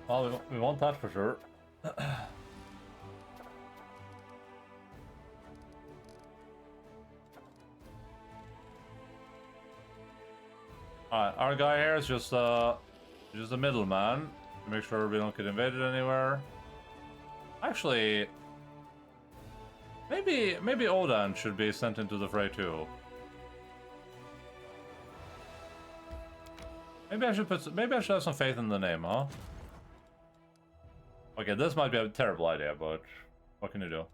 Well, we want that for sure. Alright, our guy here is just a middleman to make sure we don't get invaded anywhere. Actually, maybe Odan should be sent into the fray too. Maybe I should have some faith in the name, huh? Okay, this might be a terrible idea, but what can you do?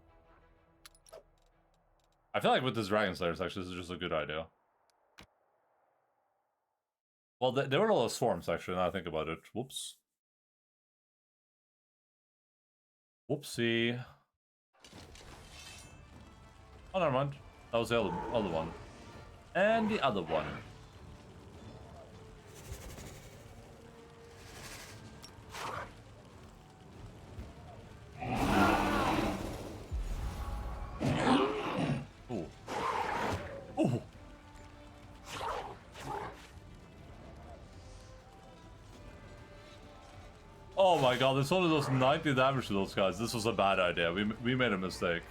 I feel like with this Dragon Slayers, actually, this is just a good idea. Well, they were all swarms, actually, now I think about it. Whoops. Whoopsie. Oh, never mind. That was the other one. And the other one. Ooh. Ooh. Oh my god, this only does 90 damage to those guys. This was a bad idea. We made a mistake.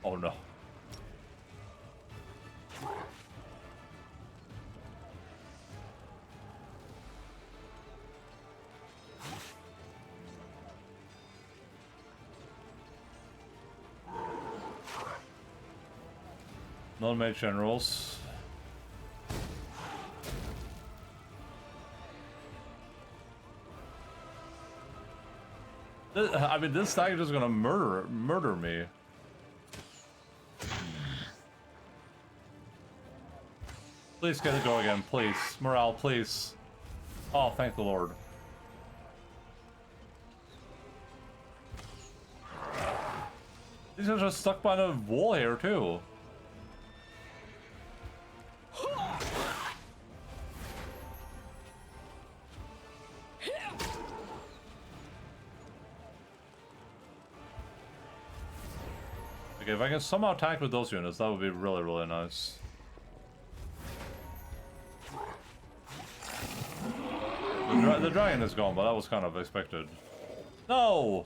Oh no. Non-mage generals. I mean, this stag is just gonna murder me. Please get it go again, please. Morale, please. Oh, thank the Lord. These guys are stuck by the wall here, too. Okay, if I can somehow attack with those units, that would be really, really nice. The dragon is gone, but that was kind of expected. No!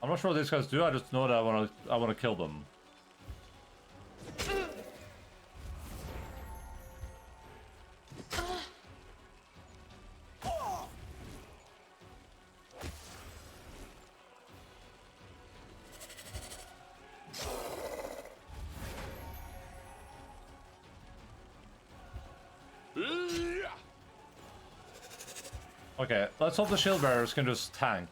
I'm not sure what these guys do, I just know that I wanna kill them. Okay, let's hope the shield bearers can just tank.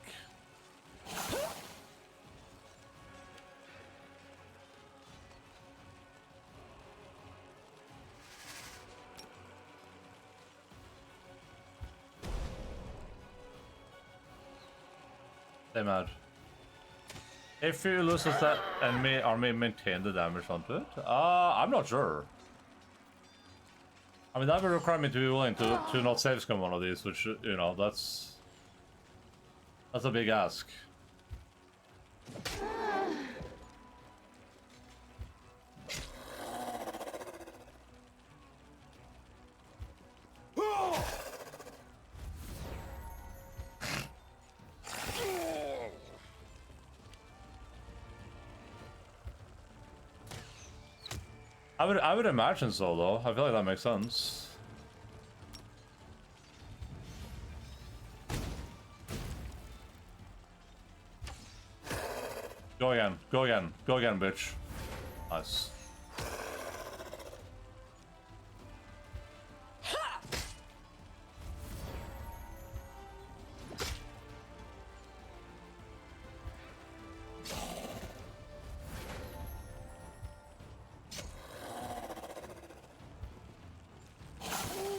Stay mad. If you lose that enemy army, maintain the damage onto it? I'm not sure. I mean, that would require me to be willing to not save scum one of these, which, you know, that's a big ask. I would imagine so, though. I feel like that makes sense. Go again, go again, go again, bitch. Nice.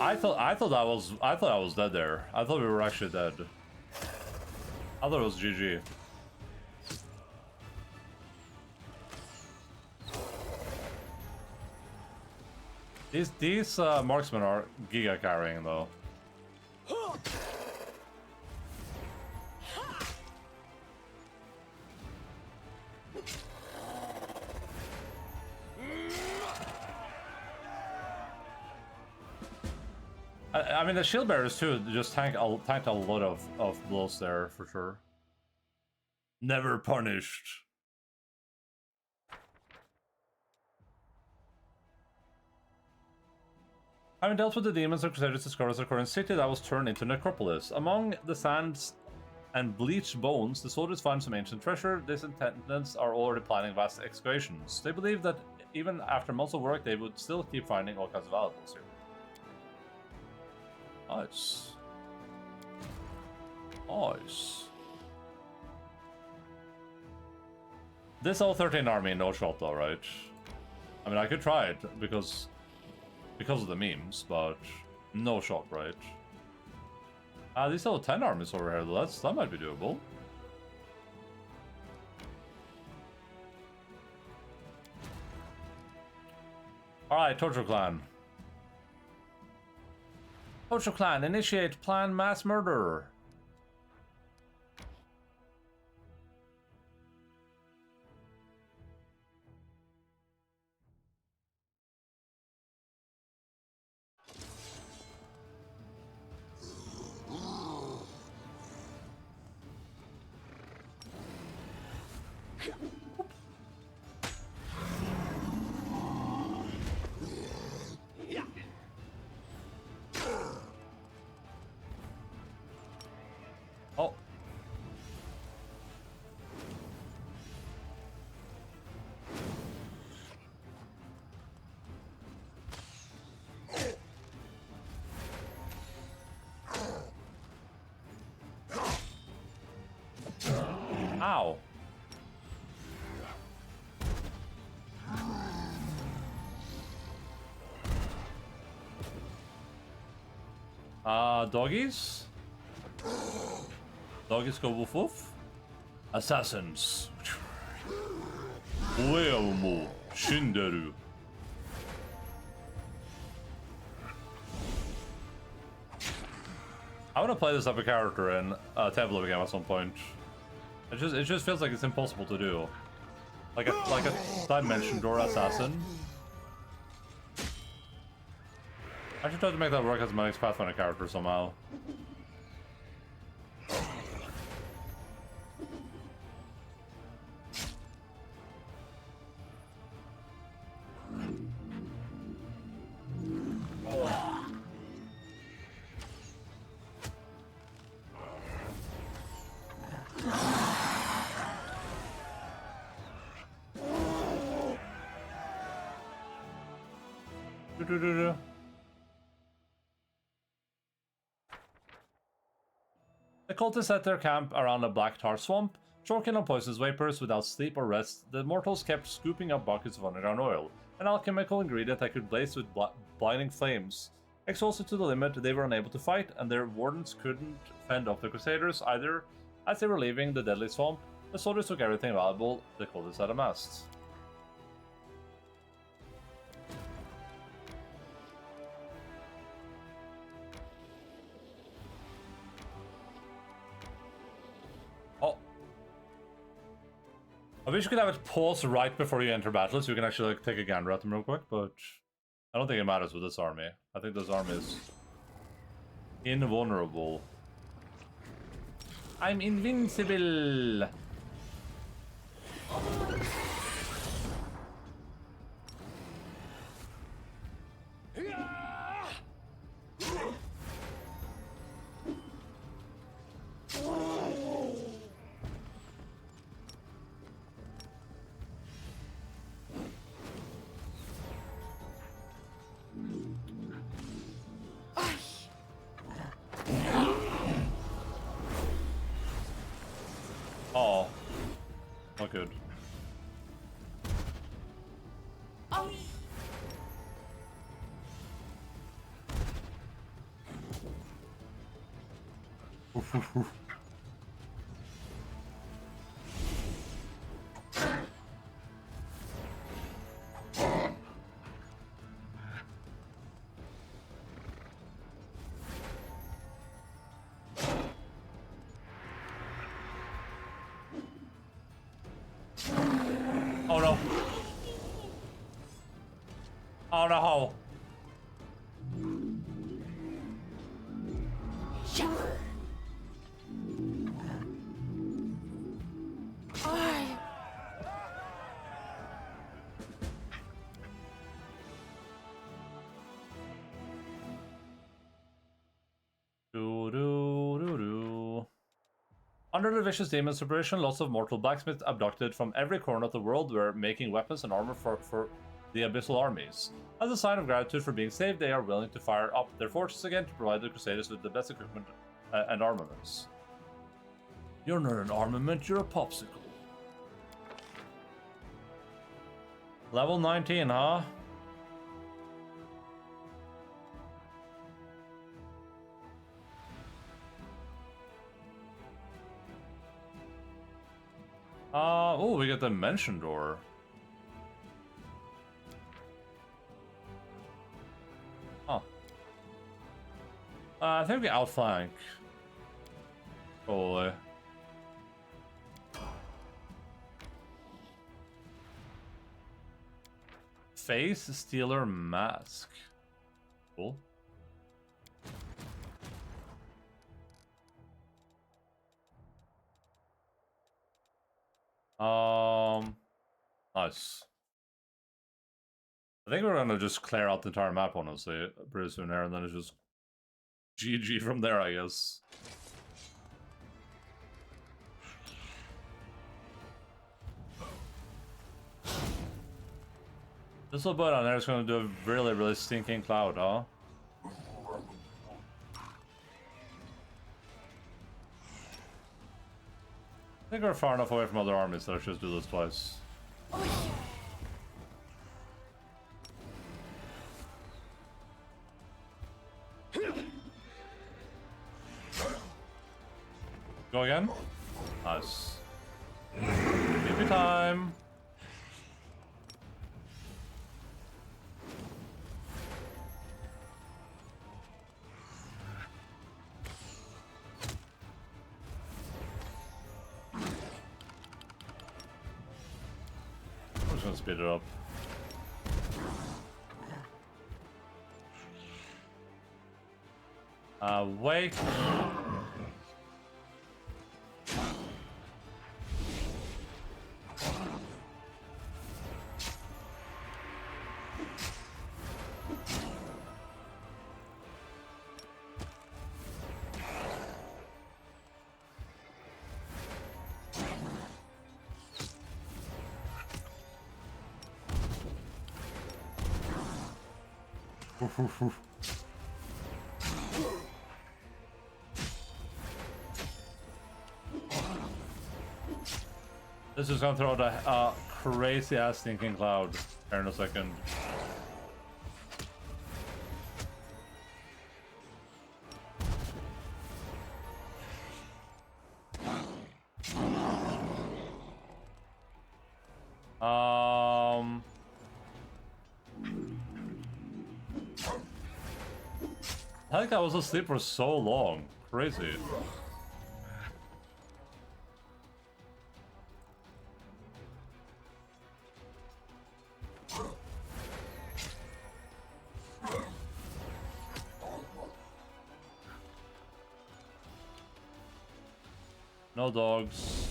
I thought I was dead there. I thought we were actually dead. I thought it was GG. These marksmen are giga carrying though. I mean, the shield bearers too just tanked a lot of blows there for sure. Never punished. Having dealt with the demons, the Crusaders discovered the current city that was turned into necropolis. Among the sands and bleached bones, the soldiers find some ancient treasure. These intendants are already planning vast excavations. They believe that even after months of work, they would still keep finding all kinds of valuables here. Nice. Nice. This L13 army, no shot though, right? I mean, I could try it because of the memes, but no shot, right? These L10 armies over here, that might be doable. Alright, Torture Clan. Torture Clan, initiate planned mass murder. Oh. Ow. Doggies? Doggies go woof woof? Assassins. Ueomo Shinderu. I want to play this type of character in a tabletop game at some point. It just feels like it's impossible to do. Like a dimension door assassin. I should try to make that work as my next Pathfinder character somehow. The cultists set their camp around a black tar swamp, choking on poisonous vapors without sleep or rest. The mortals kept scooping up buckets of underground oil, an alchemical ingredient that could blaze with blinding flames. Exhausted to the limit, they were unable to fight, and their wardens couldn't fend off the Crusaders either. As they were leaving the deadly swamp, the soldiers took everything valuable the cultists had amassed. I wish you could have it pause right before you enter battle so you can actually like, take a gander at them real quick, but I don't think it matters with this army. I think this army is invulnerable. I'm invincible! Oh, not good. Oh no. Oh no. Under the vicious demon separation, lots of mortal blacksmiths abducted from every corner of the world were making weapons and armor for the abyssal armies. As a sign of gratitude for being saved, they are willing to fire up their forces again to provide the Crusaders with the best equipment and armaments. You're not an armament, you're a popsicle. Level 19, huh? Oh, we get the Dimension Door. Huh. I think we outflank. Probably. Face Stealer Mask. Cool. Nice. I think we're gonna just clear out the entire map, honestly, pretty soon here, and then it's just GG from there, I guess. This little bit on there is gonna do a really, really stinking cloud, huh? I think we're far enough away from other armies that I should do this twice. Go again? Nice. PP time! I'm just gonna speed it up. Wait. This is gonna throw the crazy ass stinking cloud here in a second. I think I was asleep for so long. Crazy. No dogs.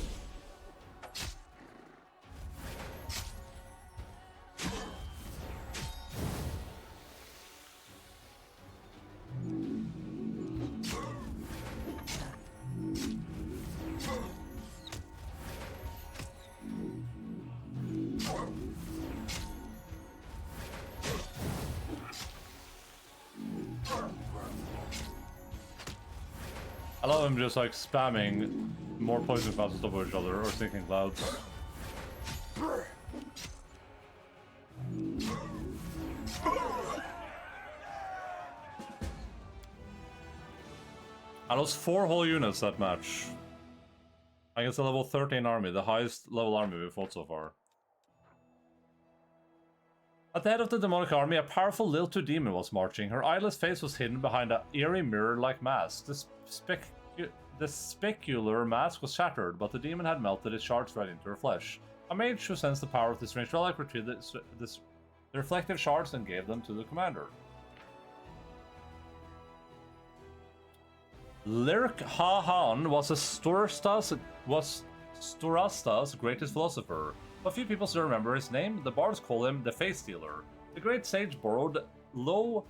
I love them just like spamming more poison clouds on top of each other, or sinking clouds. I lost 4 whole units that match. Against a level 13 army, the highest level army we've fought so far. At the head of the demonic army, a powerful Liltu demon was marching. Her eyeless face was hidden behind an eerie mirror-like mask. The specular mask was shattered, but the demon had melted its shards right into her flesh. A mage who sensed the power of this strange relic retrieved the reflective shards and gave them to the commander. Lirk Ha-Han was Storasta's greatest philosopher, but few people still remember his name. The bards call him the Face Stealer. The great sage brought low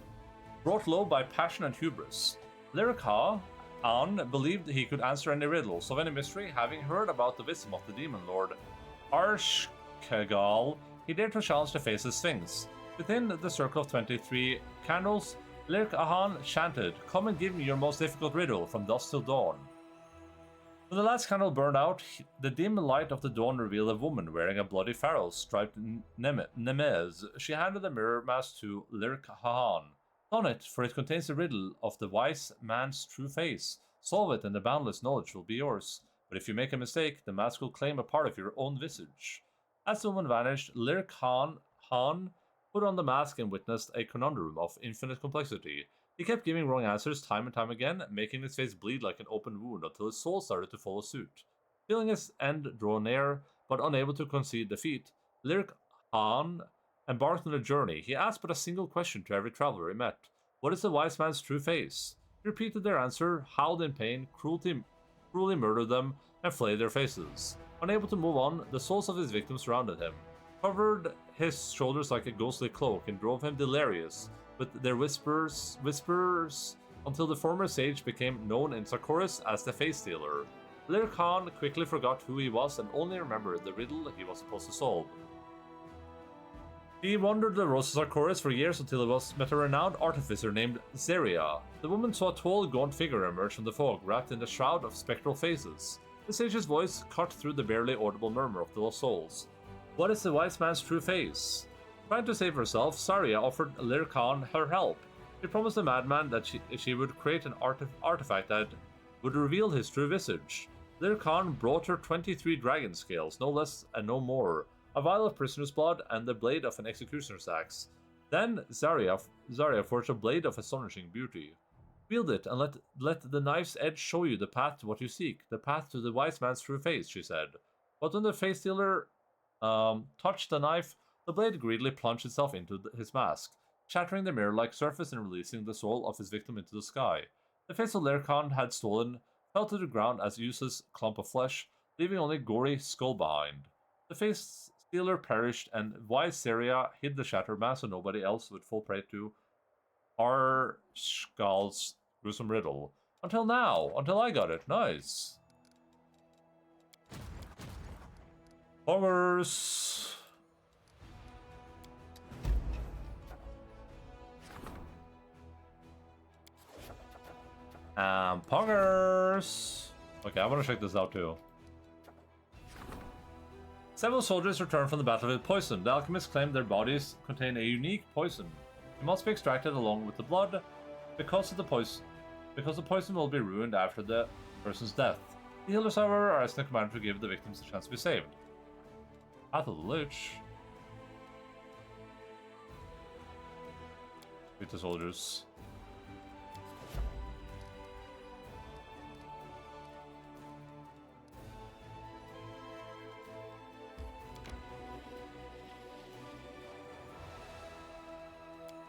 by passion and hubris. Lirk Ha-Han believed he could answer any riddles of any mystery. Having heard about the wisdom of the demon lord Arshkagal, he dared to challenge the Face's Sphinx. Within the circle of 23 candles, Lirk Ha-Han chanted, "Come and give me your most difficult riddle from dusk till dawn." When the last candle burned out, the dim light of the dawn revealed a woman wearing a bloody pharaoh's striped nemez. She handed the mirror mask to Lirk Ha-Han. "On it, for it contains the riddle of the wise man's true face. Solve it and the boundless knowledge will be yours. But if you make a mistake, the mask will claim a part of your own visage." As the woman vanished, Lirk Han put on the mask and witnessed a conundrum of infinite complexity. He kept giving wrong answers time and time again, making his face bleed like an open wound until his soul started to follow suit. Feeling his end draw near, but unable to concede defeat, Lirk Han embarked on a journey. He asked but a single question to every traveler he met. "What is the wise man's true face?" He repeated their answer, howled in pain, cruelly murdered them, and flayed their faces. Unable to move on, the souls of his victims surrounded him, covered his shoulders like a ghostly cloak, and drove him delirious with their whispers until the former sage became known in Sarkoris as the Face Stealer. Lirk Han quickly forgot who he was and only remembered the riddle he was supposed to solve. He wandered the roads of Sarkoris for years until he met a renowned artificer named Zeria. The woman saw a tall, gaunt figure emerge from the fog, wrapped in a shroud of spectral faces. The sage's voice cut through the barely audible murmur of the lost souls. "What is the wise man's true face?" Trying to save herself, Saria offered Lirk Han her help. She promised the madman that she would create an artifact that would reveal his true visage. Lirk Han brought her 23 dragon scales, no less and no more, a vial of prisoner's blood, and the blade of an executioner's axe. Then Zaria forged a blade of astonishing beauty. "Wield it, and let the knife's edge show you the path to what you seek, the path to the wise man's true face," she said. But when the face stealer touched the knife, the blade greedily plunged itself into his mask, shattering the mirror-like surface and releasing the soul of his victim into the sky. The face of Lirk Han had stolen fell to the ground as a useless clump of flesh, leaving only gory skull behind. The face stealer perished, and wise Syria hid the shattered mask so nobody else would fall prey to Arshkal's gruesome riddle. Until now, until I got it. Nice. Poggers. Poggers. Okay, I want to check this out too. Several soldiers returned from the battlefield poisoned. The alchemists claimed their bodies contain a unique poison. It must be extracted along with the blood because the poison will be ruined after the person's death. The healers, however, are asking the commander to give the victims a chance to be saved. Path of the Lich. Beat the soldiers.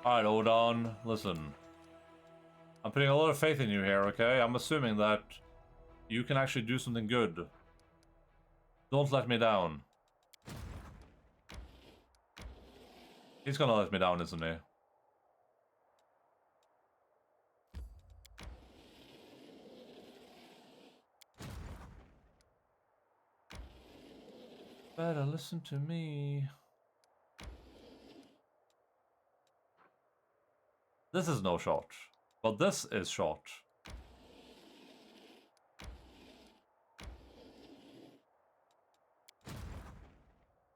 Alright, Odon, listen. I'm putting a lot of faith in you here, okay? I'm assuming that you can actually do something good. Don't let me down. He's gonna let me down, isn't he? Better listen to me. This is no shot, but this is shot.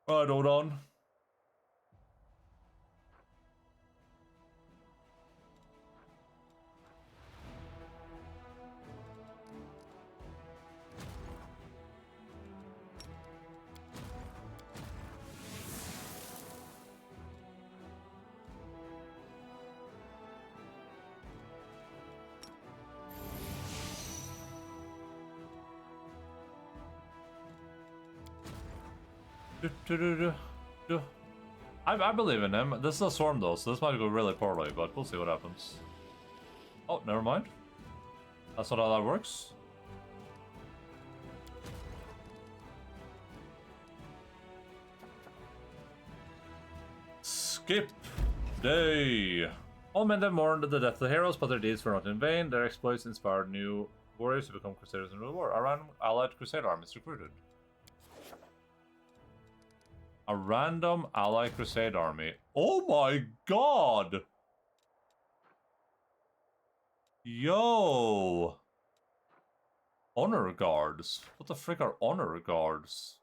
Alright, hold on. I believe in him. This is a swarm though, so this might go really poorly, but we'll see what happens. Oh, never mind. That's not how that works. Skip day. All men have mourned the death of the heroes, but their deeds were not in vain. Their exploits inspired new warriors to become crusaders in the war. A random allied crusade army is recruited. A random allied crusade army. Oh my god! Yo! Honor guards. What the frick are honor guards?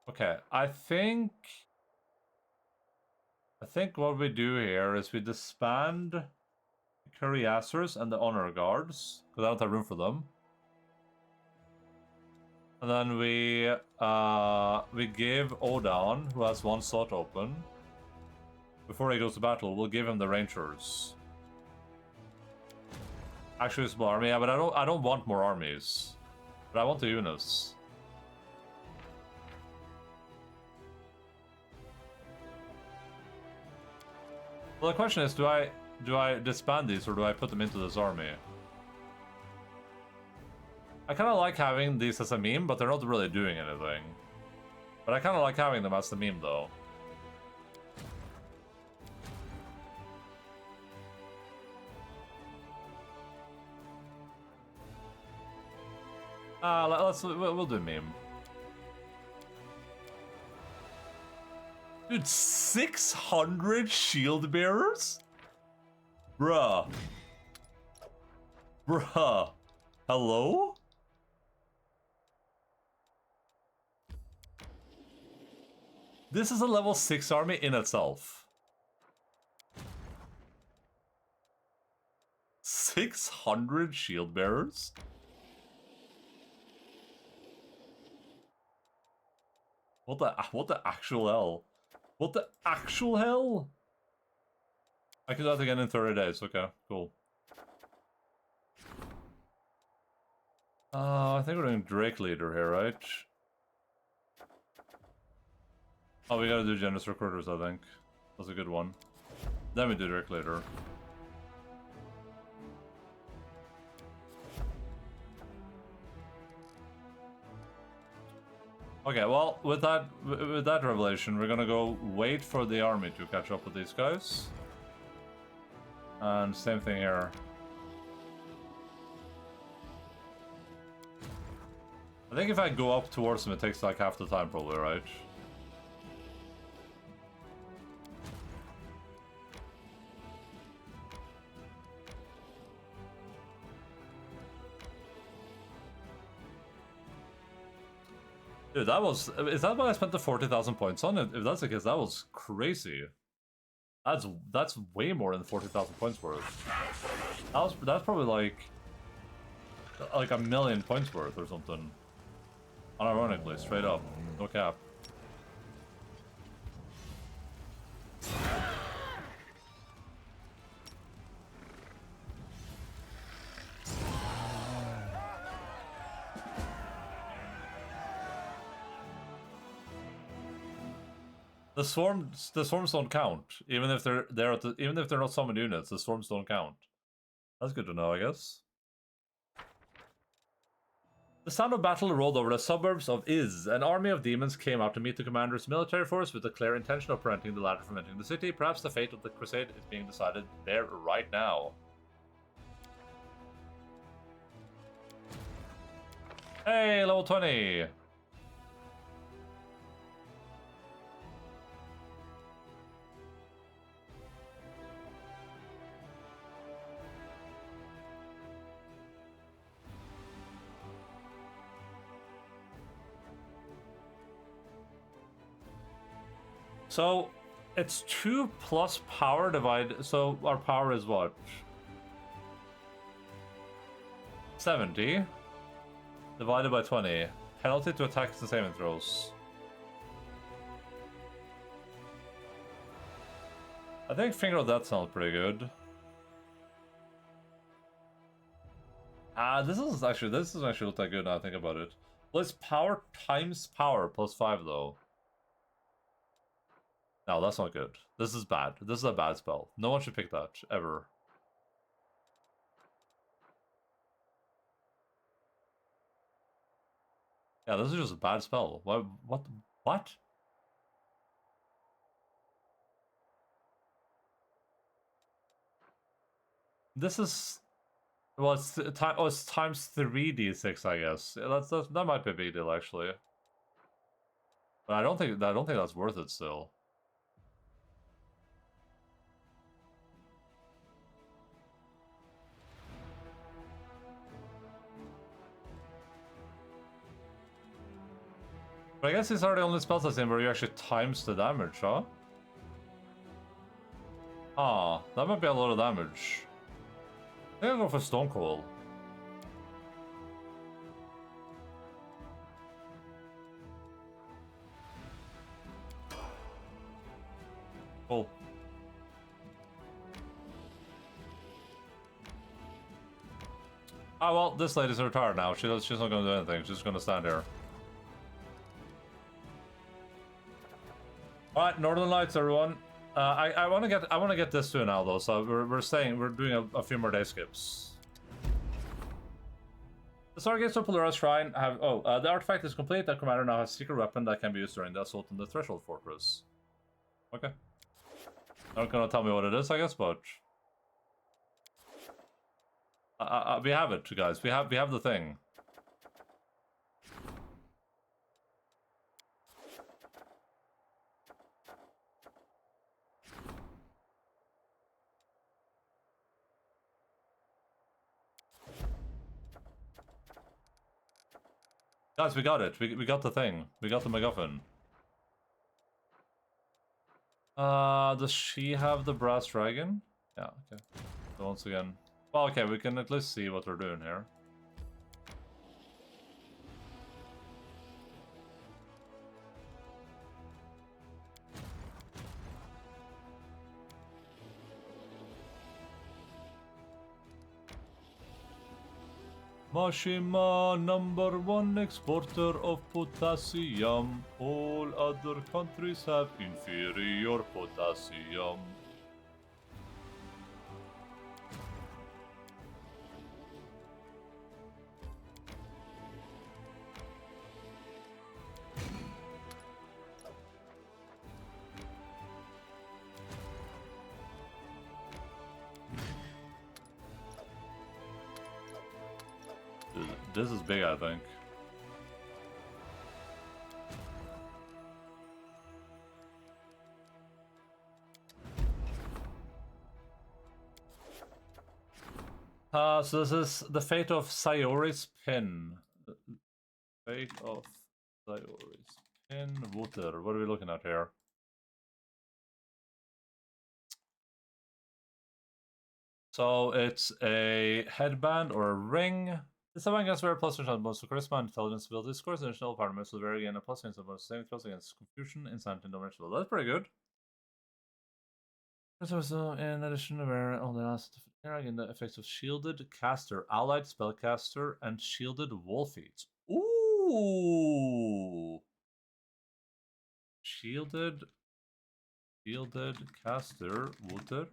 Okay, I think what we do here is we disband the cuirassiers and the honor guards, because I don't have room for them. And then we give Odan, who has one slot open, before he goes to battle, we'll give him the Rangers. Actually, a small army, yeah, but I don't want more armies. But I want the units. Well, the question is, do I disband these or do I put them into this army? I kind of like having these as a meme, but they're not really doing anything. But I kind of like having them as the meme, though. We'll do meme. Dude, 600 shield bearers? Bruh. Bruh. Hello? This is a level 6 army in itself. 600 shield bearers? What the actual hell? What the actual hell? I can do that again in 30 days. Okay, cool. I think we're doing Drake Leader here, right? Oh, we gotta do Generous Recruiters, I think. That's a good one. Then we do Drake Leader. Okay, well, with that revelation, we're gonna go wait for the army to catch up with these guys. And same thing here. I think if I go up towards them, it takes like half the time probably, right? Dude, that was... Is that what I spent the 40,000 points on? If that's the case, that was crazy. That's way more than 40,000 points worth. That's probably like a million points worth or something. Unironically, straight up. No cap. The swarms don't count, even if they're even if they're not summoned units. The swarms don't count. That's good to know, I guess. The sound of battle rolled over the suburbs of Iz. An army of demons came out to meet the commander's military force with the clear intention of preventing the latter from entering the city. Perhaps the fate of the crusade is being decided there right now. Hey, level 20! So, it's 2 plus power divided... So, our power is what? 70 divided by 20. Penalty to attacks and saving throws. I think Finger of Death sounds pretty good. This doesn't actually look that good now I think about it. Plus power times power plus 5 though. No, that's not good. This is bad. This is a bad spell. No one should pick that, ever. Yeah, this is just a bad spell. What? This is... Well, it's times 3d6, I guess. Yeah, that might be a big deal, actually. But I don't think that's worth it still. But I guess these are the only spells I've seen where you actually times the damage, huh? Ah, that might be a lot of damage. I think I'll go for Stone Cold. Cool. Ah, well, this lady's retired now. She's not gonna do anything. She's just gonna stand here. Alright, Northern Lights, everyone. I want to get this to now though. So we're doing a few more day skips. The Stargates of Polaris Shrine have the artifact is complete. The commander now has a secret weapon that can be used during the assault on the Threshold Fortress. Okay. Not gonna tell me what it is, I guess, but we have it, guys. We have the thing. Guys, we got it. We got the thing. We got the MacGuffin. Does she have the brass dragon? Yeah, okay. So once again. Well, okay, we can at least see what we're doing here. Mashima, #1 exporter of potassium. All other countries have inferior potassium. This is big, I think. So this is the fate of Sayori's pin. Fate of Sayori's pin. Water. What are we looking at here? So it's a headband or a ring. This event gets very plus on bonus to charisma and intelligence ability scores. Additional participants will vary again a plus against bonus saving throws against confusion, insanity, and dimensional. That's pretty good. So in addition to where all the last again the effects of shielded caster, allied spellcaster, and shielded wolfeat. Ooh, shielded caster, water,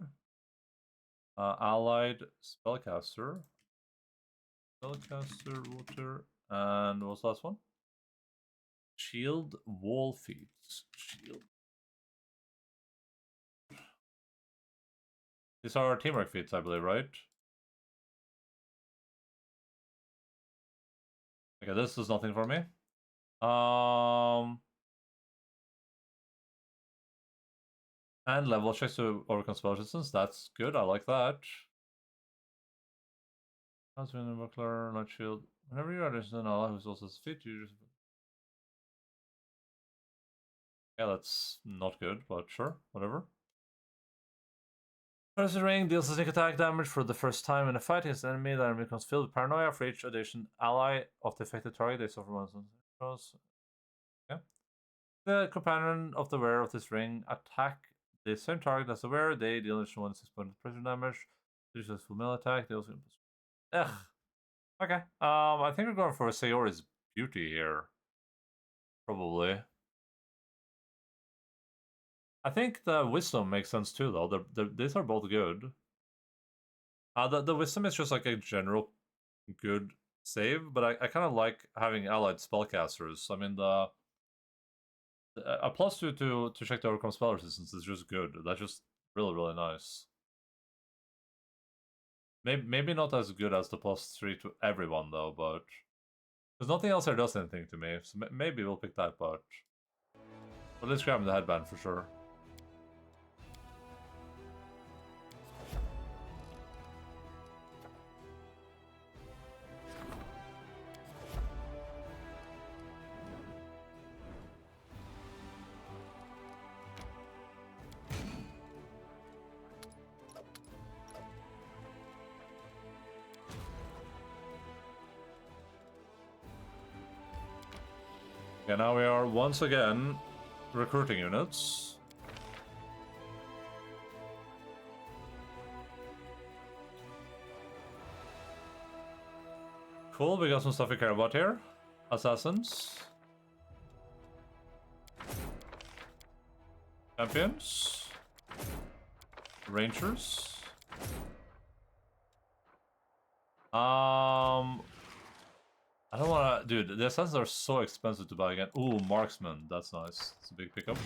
allied spellcaster, water, and what's the last one? Shield wolfeat. Shield. These are our teamwork feats, I believe, right? Okay, this is nothing for me. And level checks to overcome spell resistance. That's good. I like that. Husband, buckler, light shield. Whenever you are there's an ally who's also fit, you just. Yeah, that's not good, but sure, whatever. First ring deals a sneak attack damage for the first time in a fight against an enemy. The enemy becomes filled with paranoia for each addition ally of the affected target. They suffer once. Okay. The companion of the wearer of this ring attack The same target as aware, they deal additional 1 6 point pressure damage. Successful melee attack, they also. Ugh. Okay. I think we're going for Sayori's Beauty here. Probably. I think the Wisdom makes sense too, though. These are both good. The Wisdom is just like a general good save, but I kind of like having allied spellcasters. I mean, a +2 to check to overcome spell resistance is just good. That's just really, really nice. Maybe not as good as the +3 to everyone, though, but... Because nothing else here does anything to me, so maybe we'll pick that, but let's grab the headband for sure. Yeah, now we are once again recruiting units. Cool, we got some stuff we care about here. Assassins. Champions. Rangers. I don't wanna... Dude, the assassins are so expensive to buy again. Ooh, marksman. That's nice. It's a big pickup.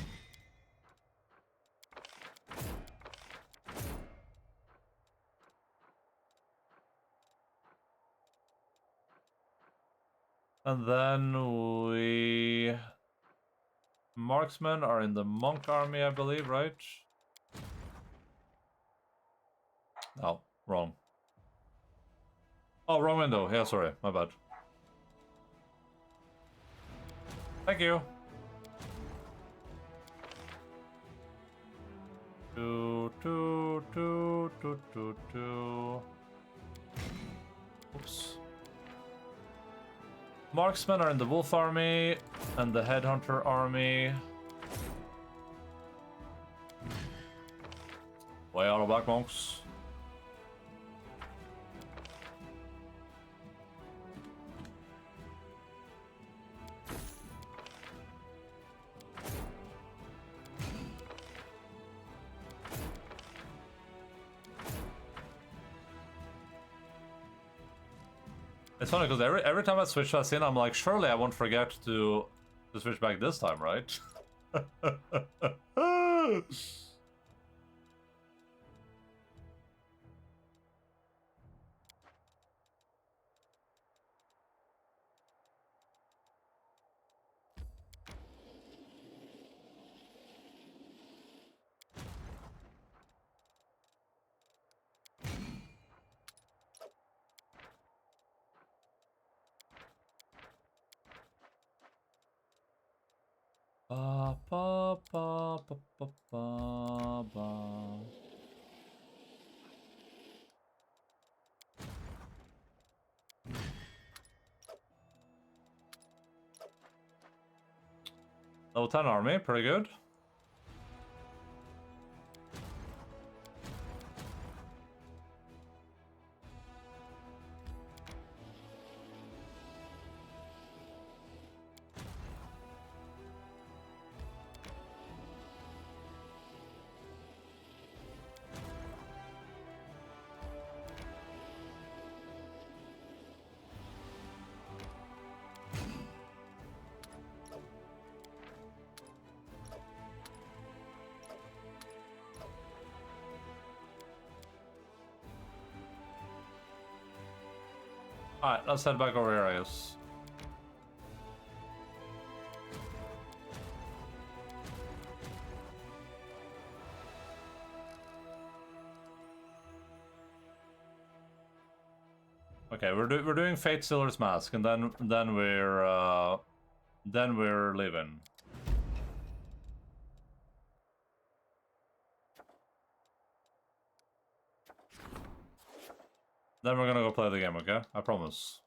And then we... Marksmen are in the monk army, I believe, right? No, wrong. Oh, wrong window. Yeah, sorry. My bad. Thank you. Oops. Marksmen are in the wolf army and the headhunter army. Way out of black monks. It's funny because every time I switch that in, I'm like, surely I won't forget to switch back this time, right? Ba, ba, ba, ba, ba, ba, ba. Level 10 army, pretty good. Alright, let's head back over here, I guess. Okay, we're doing Fate Stealer's Mask, and then we're leaving. Then we're gonna go play the game, okay? I promise.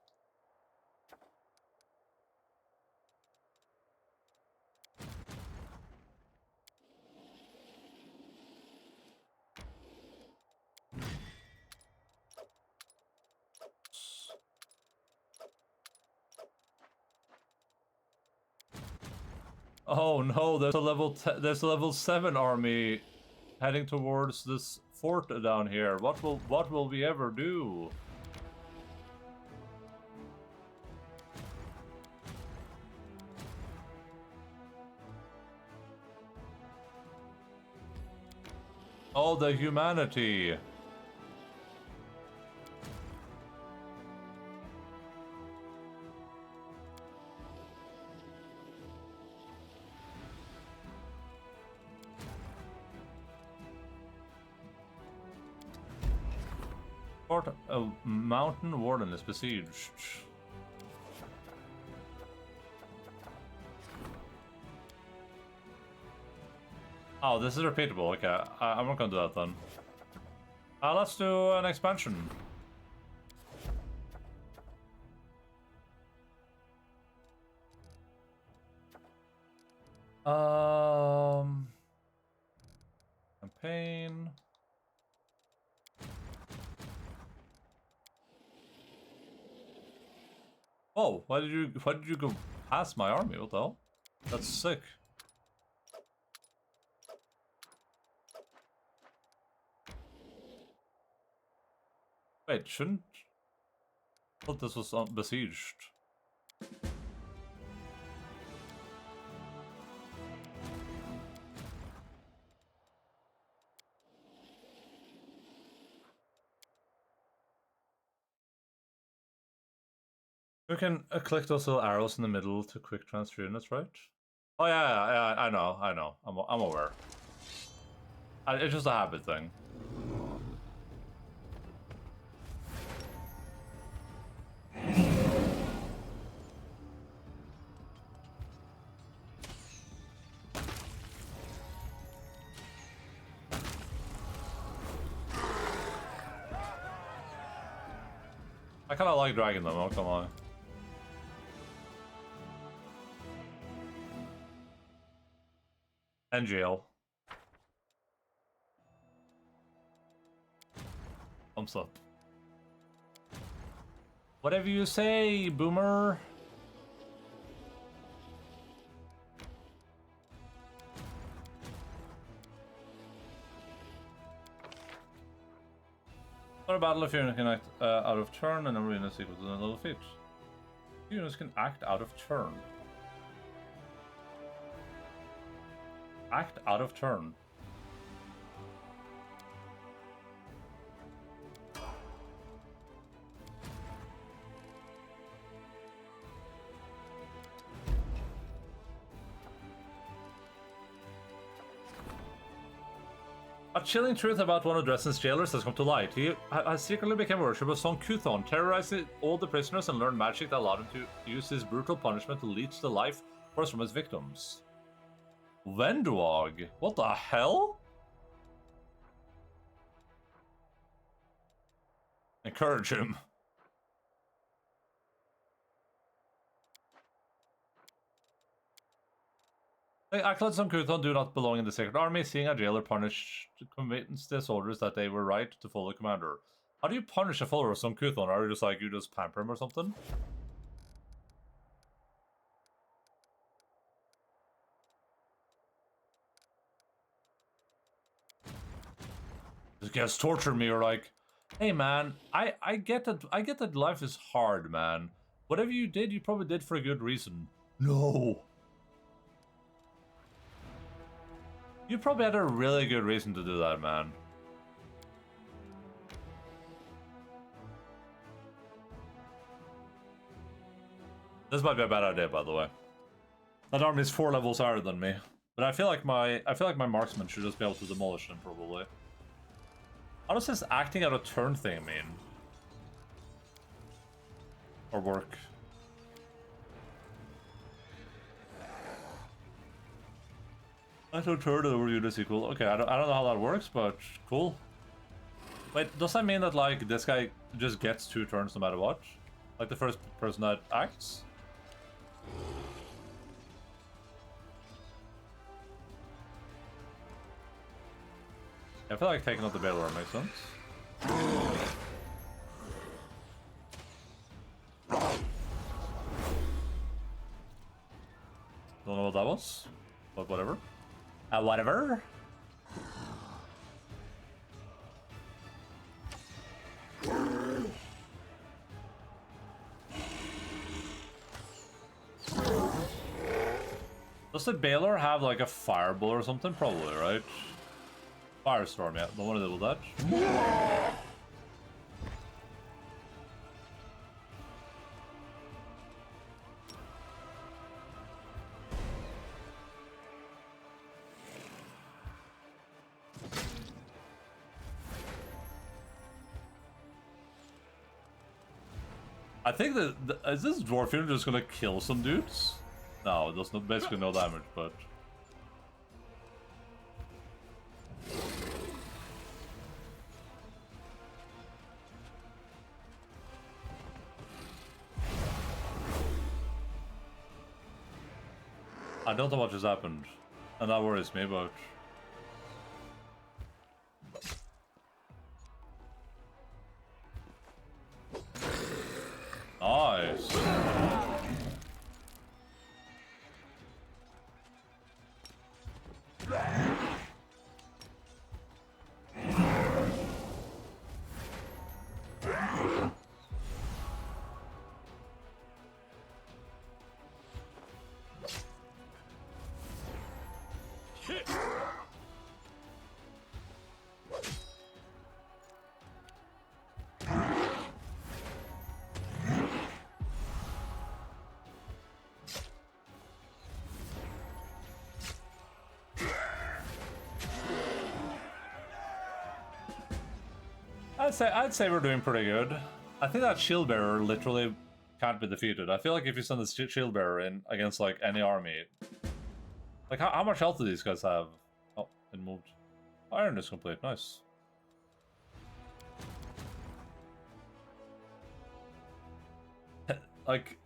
Oh no, there's a level 7 army heading towards this fort down here. What will we ever do? Oh, the humanity. Fort, a mountain warden is besieged. Oh, this is repeatable. Okay, I'm not gonna do that then. Let's do an expansion. Campaign. Oh, why did you go past my army? What the hell? That's sick. Wait, shouldn't... I thought this was besieged. We can click those little arrows in the middle to quick transfer units, right? Oh yeah, I know. I'm aware. It's just a habit thing. I kind of like dragging them. Oh come on. And jail. Thumbs up. Whatever you say, boomer. Start a battle if units can act out of turn and number of units equal to the level feat. Units can act out of turn. Act out of turn. A chilling truth about one of Dresden's jailers has come to light. He has secretly become a worshipper of Son Kuthon, terrorizing all the prisoners and learned magic that allowed him to use his brutal punishment to leech the life force from his victims. Vendwag? What the hell? Encourage him. The acolytes of Kuthon do not belong in the Sacred Army. Seeing a jailer punish to convince the soldiers that they were right to follow the commander. How do you punish a follower of some Kuthon? Are you just like, you just pamper him or something? This guy's torturing me or like, hey man, I get that life is hard, man. Whatever you did, you probably did for a good reason. No. You probably had a really good reason to do that, man. This might be a bad idea, by the way. That army is 4 levels higher than me, but I feel like my marksman should just be able to demolish them, probably. How does this acting out of turn thing mean? Or work? I don't turn over units equal. Okay, I don't know how that works, but cool. Wait, does that mean that like this guy just gets 2 turns no matter what? Like the first person that acts? I feel like taking out the Baylor makes sense. Don't know know what that was, but whatever. Whatever. Does the Baylor have like a fireball or something? Probably, right? Firestorm, yeah. Don't want to deal with that. I think that is this Dwarfian just gonna kill some dudes? No, it does not, basically no damage, but I don't know what just happened, and that worries me, but nice. I'd say we're doing pretty good. I think that shield bearer literally can't be defeated. I feel like if you send this shield bearer in against like any army, like how much health do these guys have? Oh, it moved. Iron is complete. Nice. Like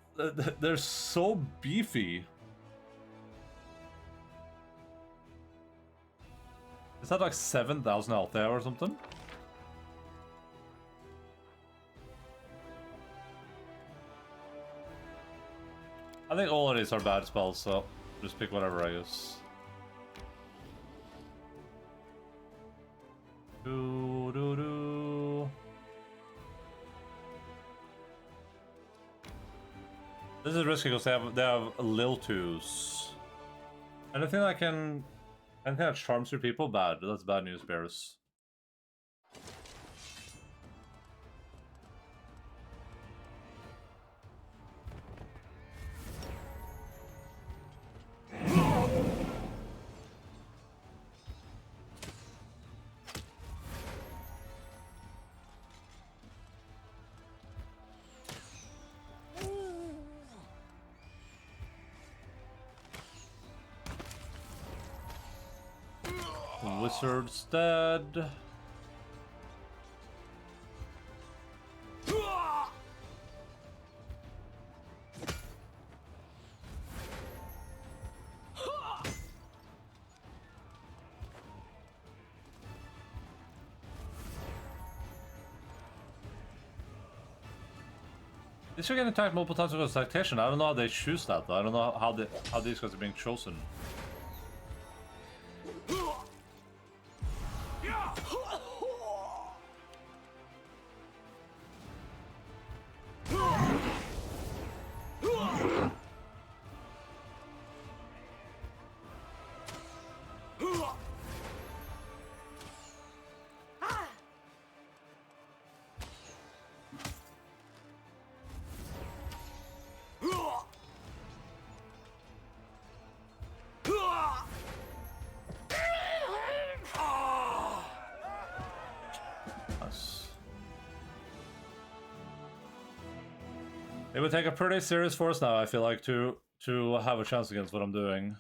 they're so beefy. Is that like 7,000 health there or something? I think all of these are bad spells, so just pick whatever, I guess. This is risky because they have Liltus. Anything that charms your people, bad. That's bad news, bears. Wizard's dead. These are getting attacked multiple times with tactician. I don't know how they choose that though. I don't know how these guys are being chosen. It would take a pretty serious force now, I feel like, to have a chance against what I'm doing.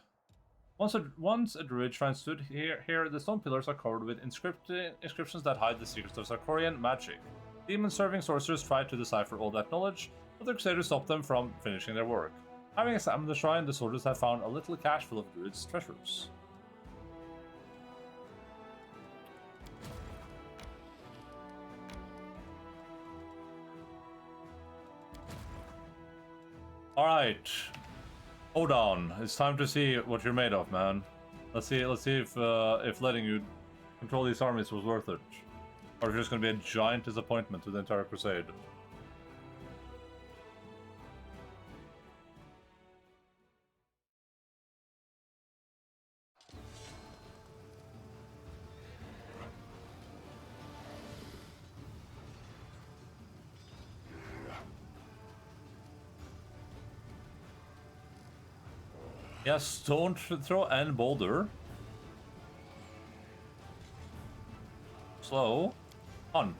Once a druid shrine stood here, the stone pillars are covered with inscriptions that hide the secrets of Sarkorian magic. Demon-serving sorcerers tried to decipher all that knowledge, but the Crusaders stopped them from finishing their work. Having examined the shrine, the soldiers have found a little cache full of druids' treasures. Alright. Hold on, it's time to see what you're made of, man. Let's see if letting you control these armies was worth it, or if you're just gonna be a giant disappointment to the entire crusade. Yes, stone throw and boulder. Slow. Hunt.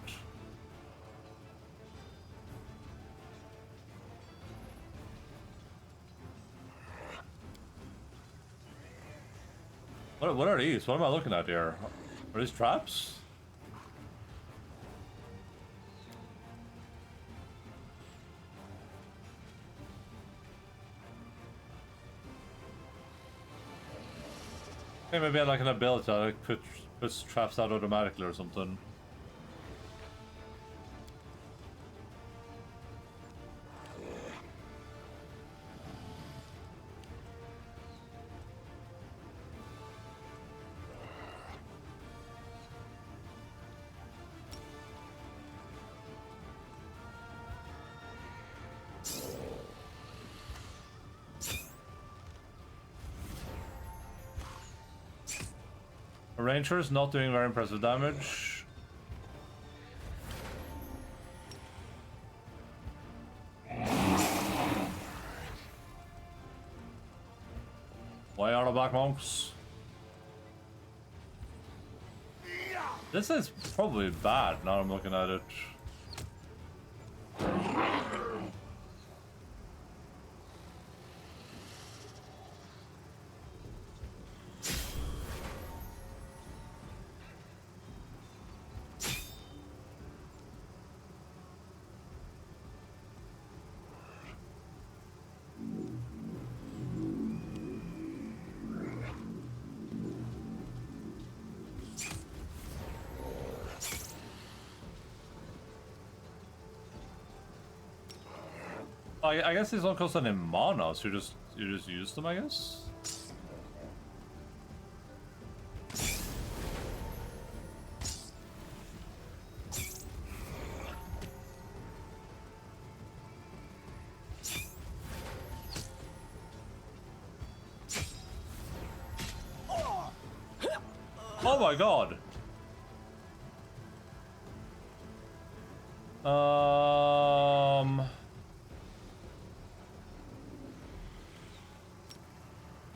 What are these? What am I looking at here? Are these traps? Okay, maybe I like an ability that like puts traps out automatically or something. Rangers not doing very impressive damage. Why are the Black Monks? This is probably bad now I'm looking at it. I guess these don't cost any mana, so you just use them, I guess. Oh my god.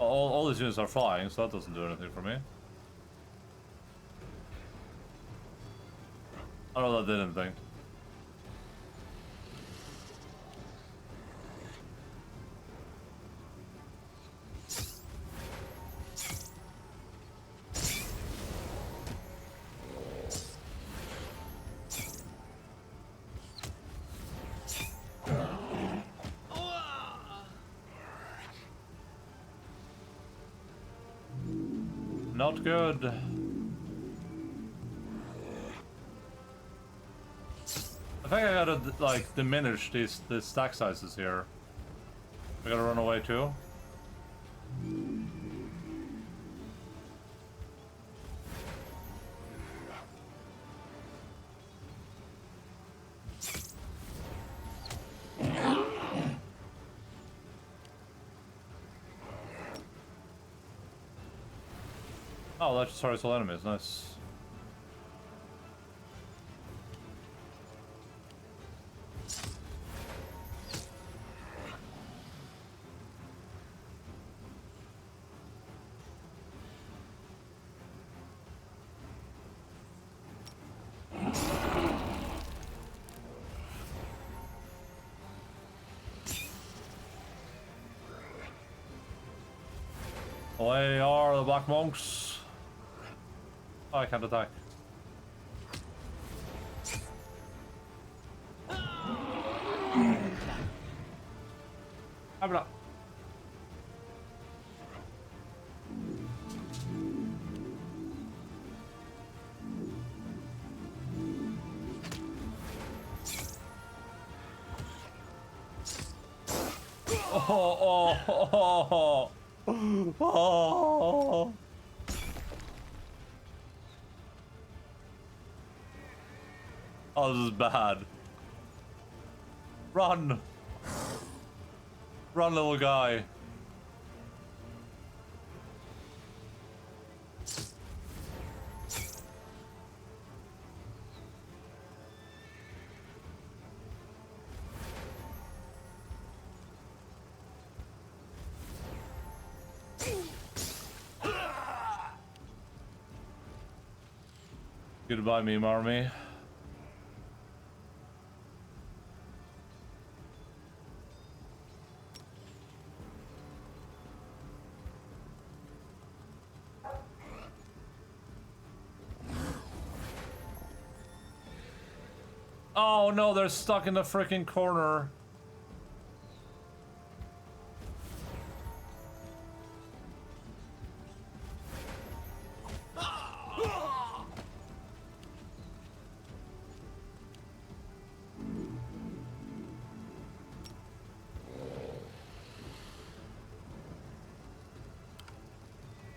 All these units are flying, so that doesn't do anything for me. I don't know that did anything. Not good. I think I gotta like diminish the stack sizes here. I gotta run away too. Oh, that just targets all enemies. Nice. Away are the Black Monks. Oh, I can't attack. Habla. Oh, oh, oh, oh. Oh, this is bad. Run! Run, little guy. Goodbye, meme army. Oh no, they're stuck in the freaking corner.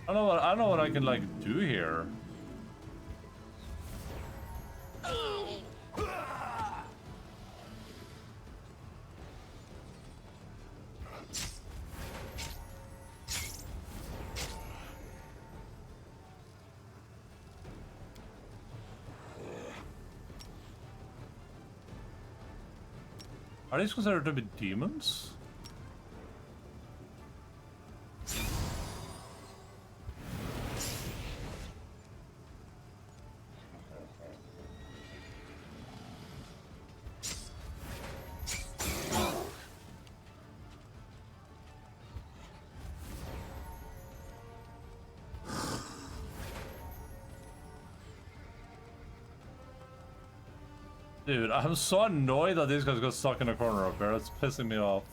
I don't know what I can like do here. Are these considered to be demons? Dude, I'm so annoyed that these guys got stuck in a corner up there. It's pissing me off.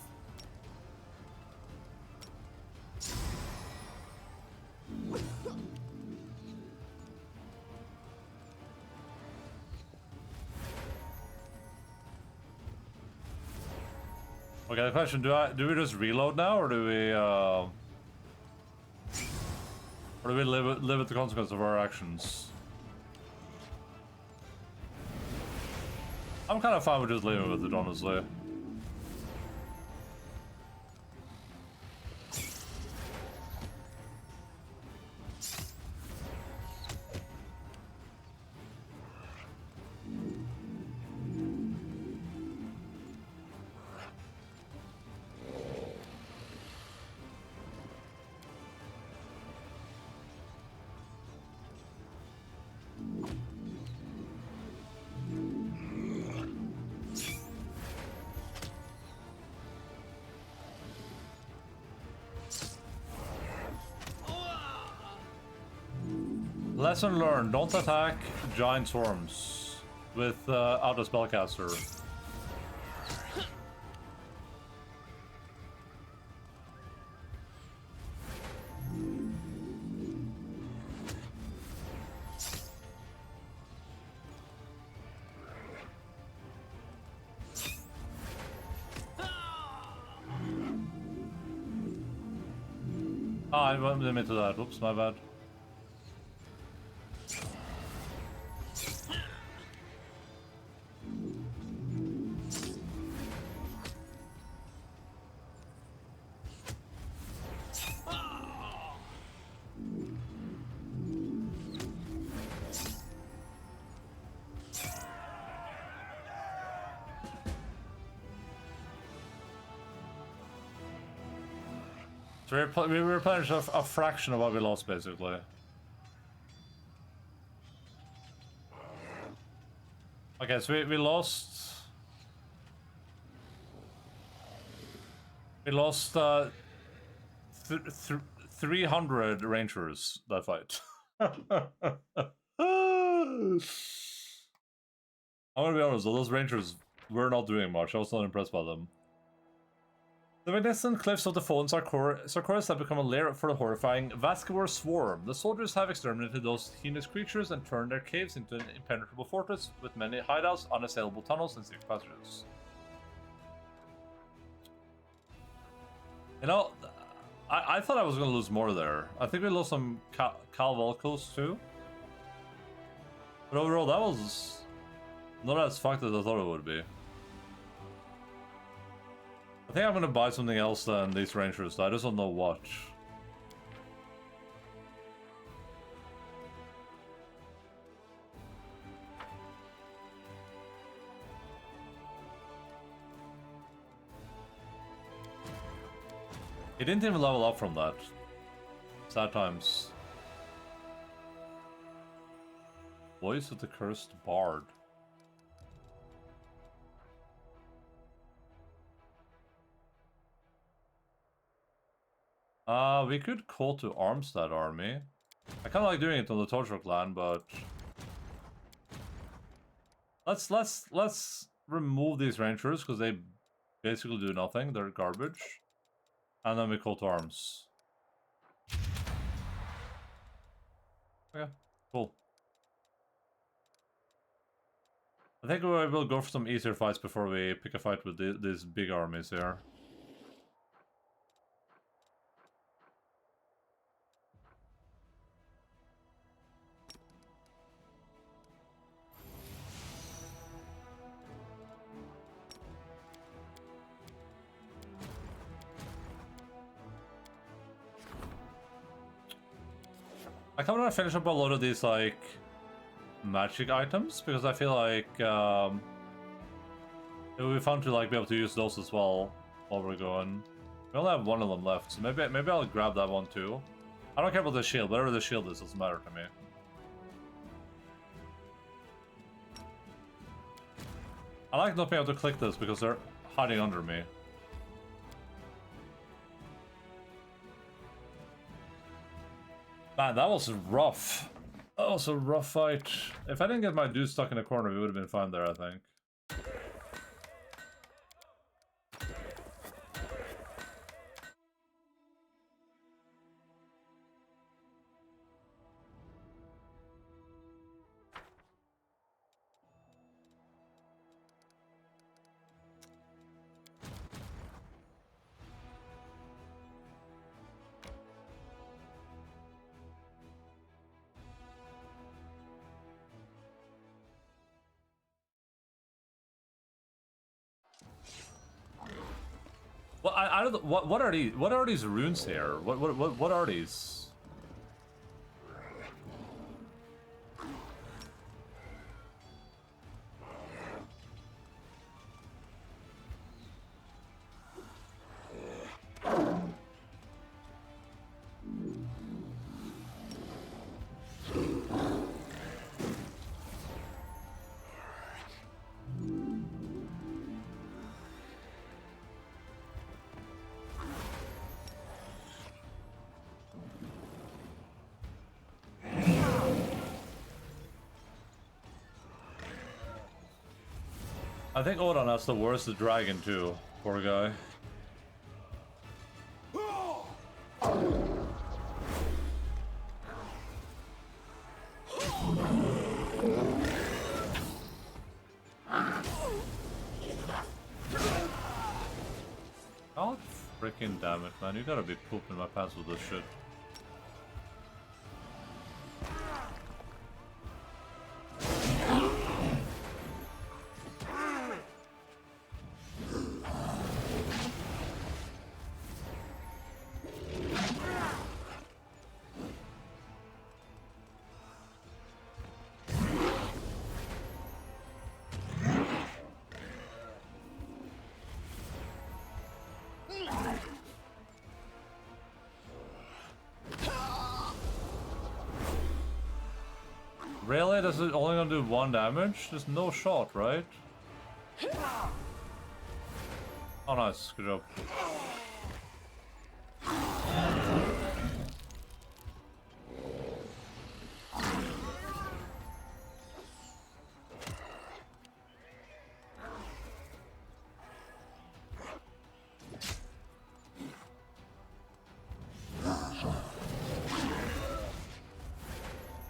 Okay, the question, do we just reload now, or do we live with the consequence of our actions? I'm kind of fine with just leaving with it, honestly. Lesson learned, don't attack giant swarms with out of spellcaster. Ah, I went into that. Oops, my bad. So we replenished a fraction of what we lost, basically. Okay, so we lost... We lost 300 rangers that fight. I'm gonna be honest, those rangers were not doing much. I was not impressed by them. The magnificent cliffs of the fallen Sarkoris have become a lair for the horrifying Vascular Swarm. The soldiers have exterminated those heinous creatures and turned their caves into an impenetrable fortress with many hideouts, unassailable tunnels, and secret passages. You know, I thought I was gonna lose more there. I think we lost some Cal Volcos too. But overall, that was not as fucked as I thought it would be. I think I'm gonna buy something else than these Rangers. I just don't know what. He didn't even level up from that. Sad times. Voice of the Cursed Bard. We could call to arms that army. I kinda like doing it on the Torture clan, but let's remove these Rangers because they basically do nothing. They're garbage. And then we call to arms. Okay, cool. I think we will go for some easier fights before we pick a fight with these big armies here. I kind of want to finish up a lot of these, like, magic items, because I feel like, it would be fun to, like, be able to use those as well while we're going. We only have one of them left, so maybe I'll grab that one too. I don't care about the shield, whatever the shield is, doesn't matter to me. I like not being able to click this because they're hiding under me. Man, that was rough. That was a rough fight. If I didn't get my dude stuck in a corner, we would have been fine there, I think. Well, I don't. What are these? What are these runes here? What are these? I think Odin has the worst dragon too. Poor guy. God freaking damn it, man. You gotta be pooping my pants with this shit. Really? This is only gonna do 1 damage? There's no shot, right? Oh nice, good job.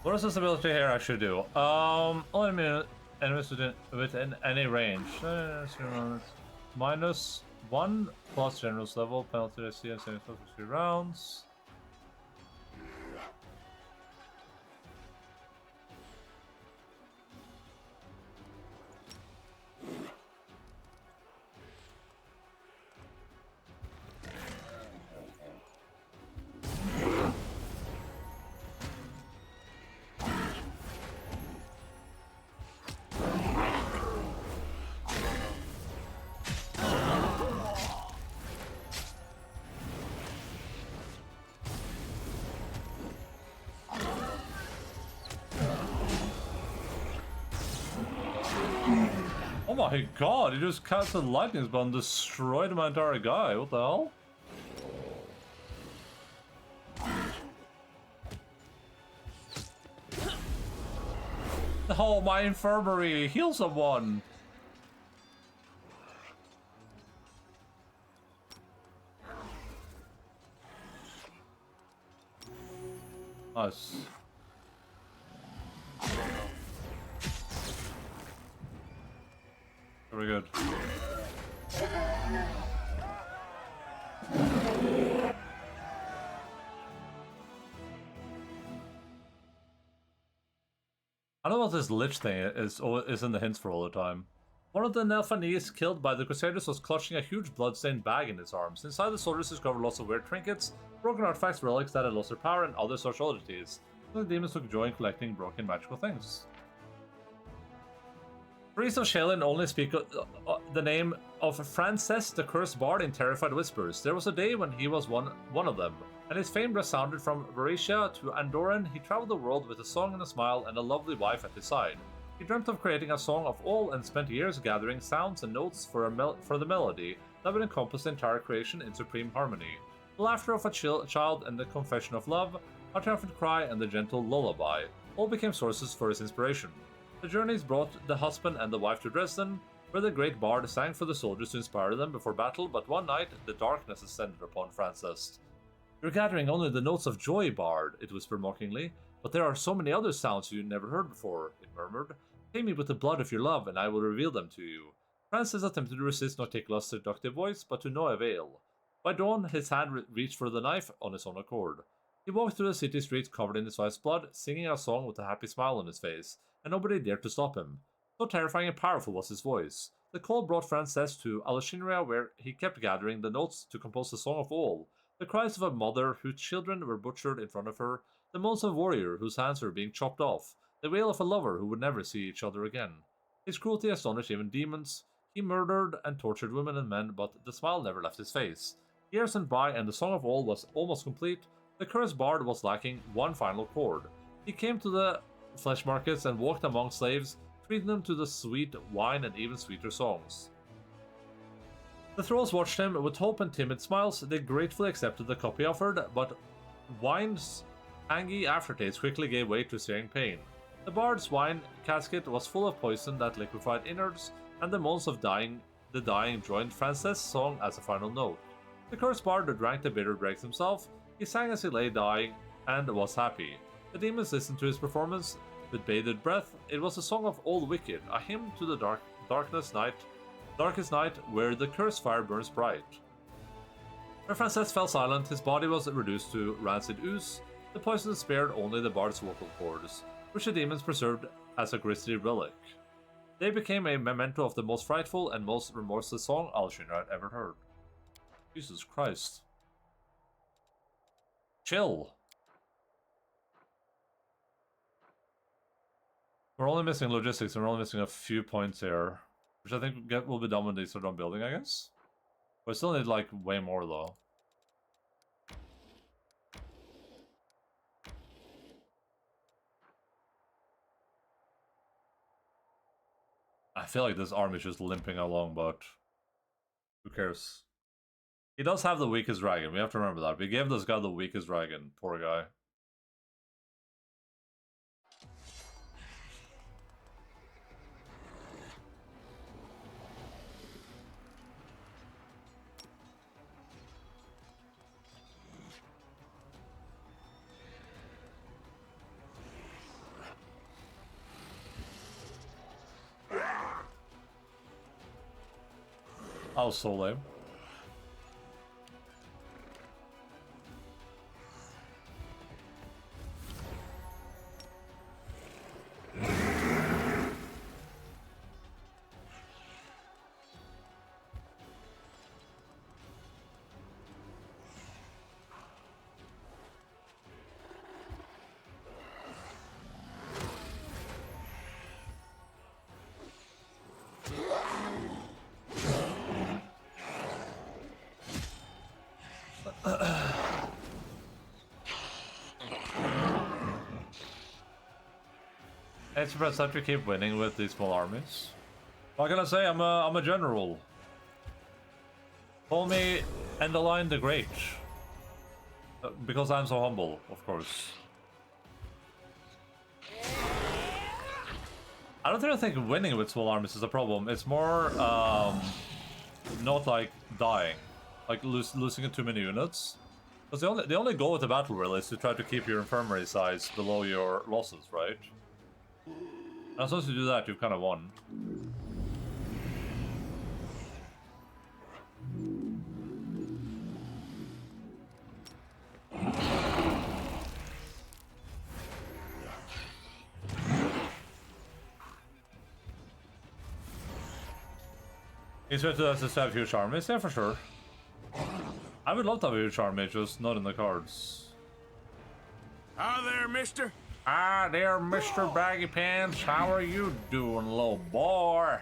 What does this ability here actually do? Only enemies within any range. Minus 1 plus generous level, penalty to CS and for 3 rounds. Oh my god, he just cast a lightning spell and destroyed my entire guy. What the hell? Oh, my infirmary! Heal someone! Nice. Very good. I don't know what this lich thing is in the hints for all the time. One of the Nelfanese killed by the Crusaders was clutching a huge bloodstained bag in his arms. Inside, the soldiers discovered lots of weird trinkets, broken artifacts, relics that had lost their power, and other such oddities. The demons took joy in collecting broken magical things. Priests of Shaolin only speak the name of Frances the Cursed Bard in terrified whispers. There was a day when he was one of them, and his fame resounded from Varisha to Andoran. He traveled the world with a song and a smile and a lovely wife at his side. He dreamt of creating a song of all and spent years gathering sounds and notes for the melody that would encompass the entire creation in supreme harmony. The laughter of a child and the confession of love, a triumphant cry and the gentle lullaby, all became sources for his inspiration. The journeys brought the husband and the wife to Dresden, where the great bard sang for the soldiers to inspire them before battle, but one night the darkness descended upon Frances. "You're gathering only the notes of joy, bard," it whispered mockingly, "but there are so many other sounds you never heard before," it murmured. "Pay me with the blood of your love, and I will reveal them to you." Frances attempted to resist Nauticula's seductive voice, but to no avail. By dawn, his hand reached for the knife on his own accord. He walked through the city streets covered in his wife's blood, singing a song with a happy smile on his face, and nobody dared to stop him. So terrifying and powerful was his voice. The call brought Frances to Alashinria, where he kept gathering the notes to compose the Song of All, the cries of a mother whose children were butchered in front of her, the moans of a warrior whose hands were being chopped off, the wail of a lover who would never see each other again. His cruelty astonished even demons. He murdered and tortured women and men, but the smile never left his face. Years went by, and the Song of All was almost complete. The cursed bard was lacking one final chord. He came to the flesh markets and walked among slaves, treating them to the sweet wine and even sweeter songs. The thralls watched him with hope and timid smiles. They gratefully accepted the cup he offered, but wine's tangy aftertaste quickly gave way to searing pain. The bard's wine casket was full of poison that liquefied innards, and the moans of the dying joined Frances' song as a final note. The cursed bard drank the bitter dregs himself. He sang as he lay dying and was happy. The demons listened to his performance with bated breath. It was a song of all the wicked, a hymn to the darkest night, where the cursed fire burns bright. When Frances fell silent, his body was reduced to rancid ooze. The poison spared only the bard's vocal cords, which the demons preserved as a grisly relic. They became a memento of the most frightful and most remorseless song Alshina had ever heard. Jesus Christ. Chill. We're only missing logistics, and we're only missing a few points here, which I think will be done when they start on building, I guess. But I still need, like, way more, though. I feel like this army is just limping along, but who cares? He does have the weakest dragon, we have to remember that. We gave this guy the weakest dragon, poor guy. I was so lame. It's surprised that we keep winning with these small armies. What can I say? I'm a general. Call me Endaline the Great. Because I'm so humble, of course. I don't really think winning with small armies is a problem. It's more not like dying, like losing too many units. Because the only goal with the battle really is to try to keep your infirmary size below your losses, right? And as long as you do that, you've kind of won. It's better to have huge armies, yeah, for sure. I would love to have a huge army, just not in the cards. Hi there, mister. Ah, there, Mr. Baggy Pants. How are you doing, little boy?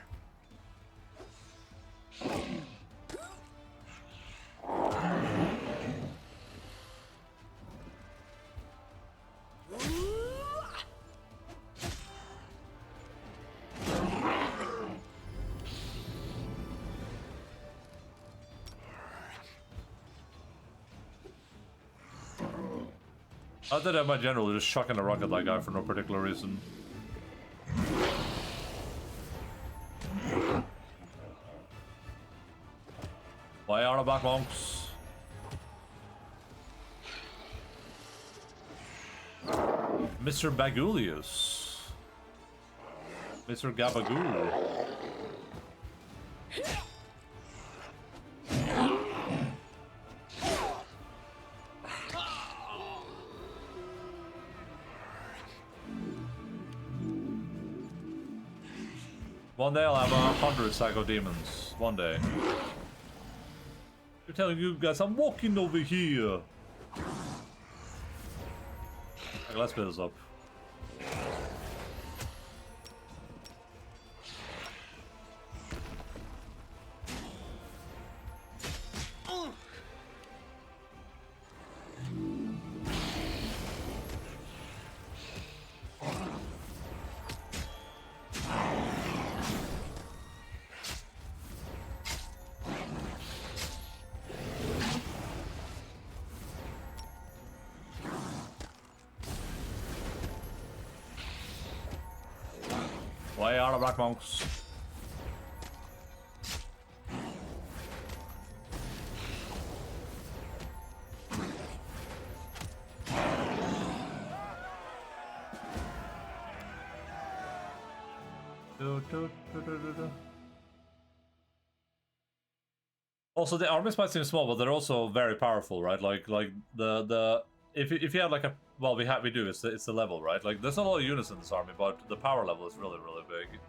I did have my general just chucking a rocket at that guy for no particular reason. Why are the black monks? Mr. Bagulius. Mr. Gabagool. One day I'll have 100 psycho demons. One day. You're telling you guys I'm walking over here. Okay, let's build this up. Why are the black monks? Also, the armies might seem small, but they're also very powerful, right? Like if you have like a we do it's the level, right? Like there's not a lot of units in this army, but the power level is really big.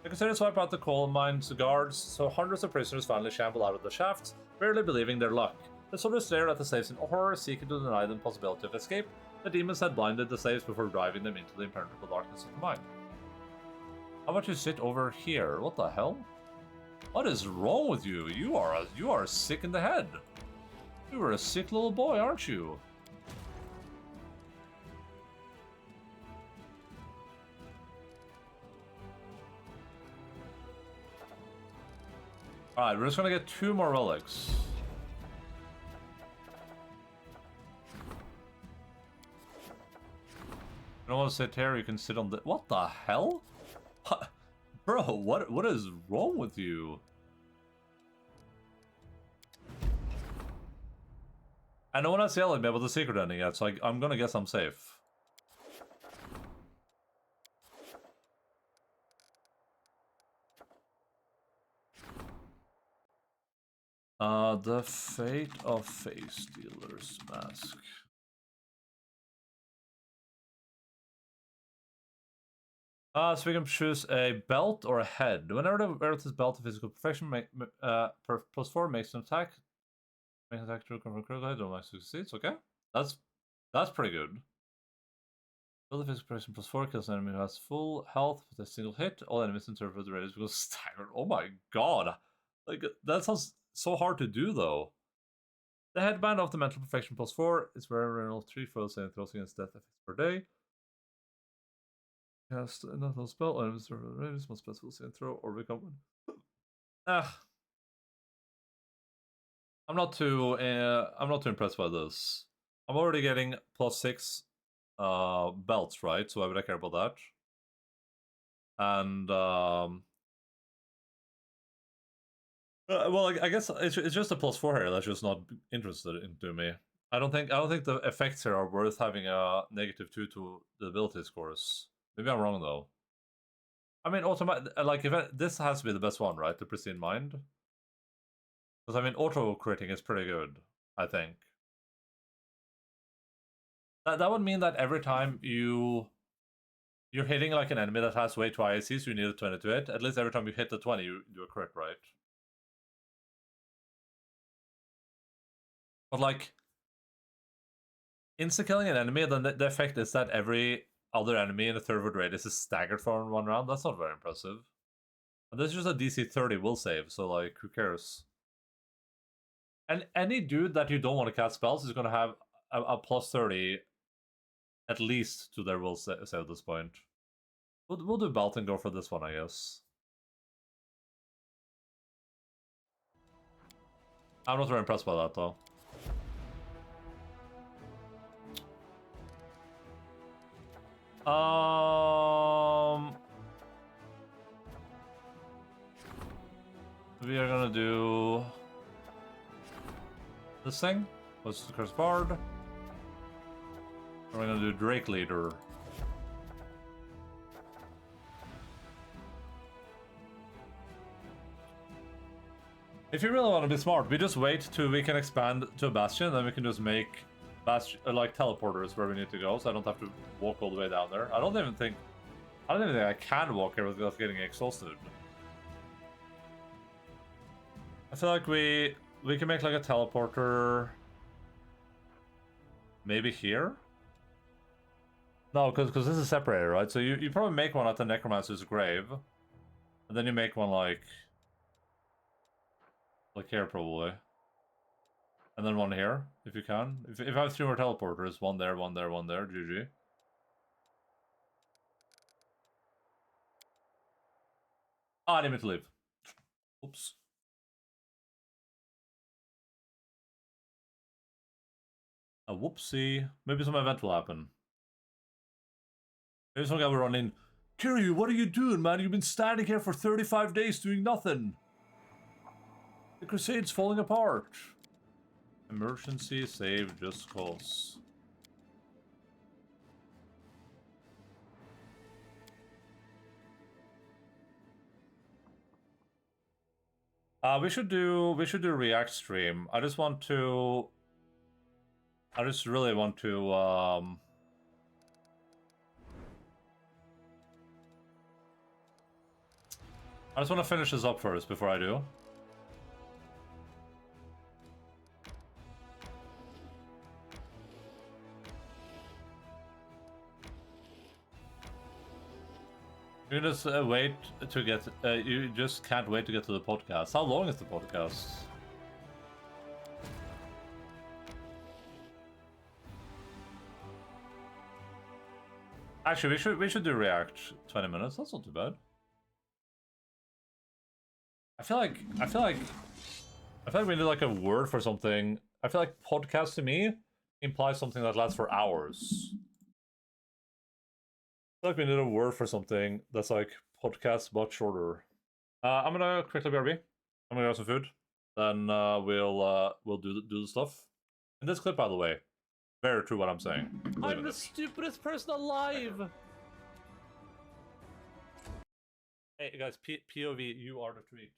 They consider to wipe out the coal mines guards, so hundreds of prisoners finally shamble out of the shafts, barely believing their luck. The soldiers stare at the slaves in horror, seeking to deny them possibility of escape. The demons had blinded the slaves before driving them into the impenetrable darkness of the mine. How about you sit over here? What the hell? What is wrong with you? You are sick in the head. You are a sick little boy, aren't you? Alright, we're just gonna get 2 more relics. You don't want to sit here, you can sit on the... What the hell? Bro, what is wrong with you? And no one has yelled at me about the secret ending yet, so I'm gonna guess I'm safe. The Fate of Face Dealer's Mask. So we can choose a belt or a head. Whenever the wearer this belt of physical perfection, +4 makes an attack. Makes an attack to confirm critical hit, don't like succeeds, okay? That's pretty good. Build the physical perfection +4 kills an enemy who has full health with a single hit. All enemies interfere with the radius because staggered. Oh my god! Like, that sounds so hard to do though. The headband of the mental perfection +4 is where all 3 foils and throws against death effects per day. Cast another spell items or radius, most special save throw or become one. Ah, I'm not too impressed by this. I'm already getting +6 belts, right? So why would I care about that? And well, I guess it's just a +4 here that's just not interested into me. I don't think the effects here are worth having a -2 to the ability scores. Maybe I'm wrong though. I mean, like if this has to be the best one, right? The Pristine Mind. Because I mean, auto critting is pretty good. I think that would mean that every time you're hitting like an enemy that has way too high AC, so you need a 20 to hit. At least every time you hit the 20, you do a crit, right? But like, insta-killing an enemy, then the effect is that every other enemy in the third radius is staggered for one round. That's not very impressive. And this is just a DC 30 will save, so like, who cares? And any dude that you don't want to cast spells is going to have a +30 at least to their will save at this point. We'll do belt and go for this one, I guess. I'm not very impressed by that, though. We are gonna do this thing. What's the Curse Bard? We're gonna do Drake Leader. If you really want to be smart, we just wait till we can expand to a Bastion, then we can just make like teleporters where we need to go, so I don't have to walk all the way down there. I don't even think I can walk here without getting exhausted. I feel like we can make like a teleporter maybe here? No, because this is separated, right? So you probably make one at the Necromancer's grave. And then you make one like here probably. And then one here, if you can. If I have 3 more teleporters, one there, one there, one there, GG. Ah, I didn't mean to leave. Oops. A whoopsie. Maybe some event will happen. Maybe some guy will run in. Kiryu, what are you doing, man? You've been standing here for 35 days doing nothing. The Crusade's falling apart. Emergency save just cause. We should do React stream. I just really want to I just want to finish this up first before I do. You just wait to get. You just can't wait to get to the podcast. How long is the podcast? Actually, we should do React 20 minutes. That's not too bad. I feel like we need like a word for something. I feel like podcast to me implies something that lasts for hours. I feel like we need a word for something that's like podcast but shorter. I'm gonna quickly BRB. I'm gonna grab some food. Then we'll do the stuff. In this clip, by the way, very true what I'm saying. I'm the stupidest person alive! Hey guys, POV, you are the tweet.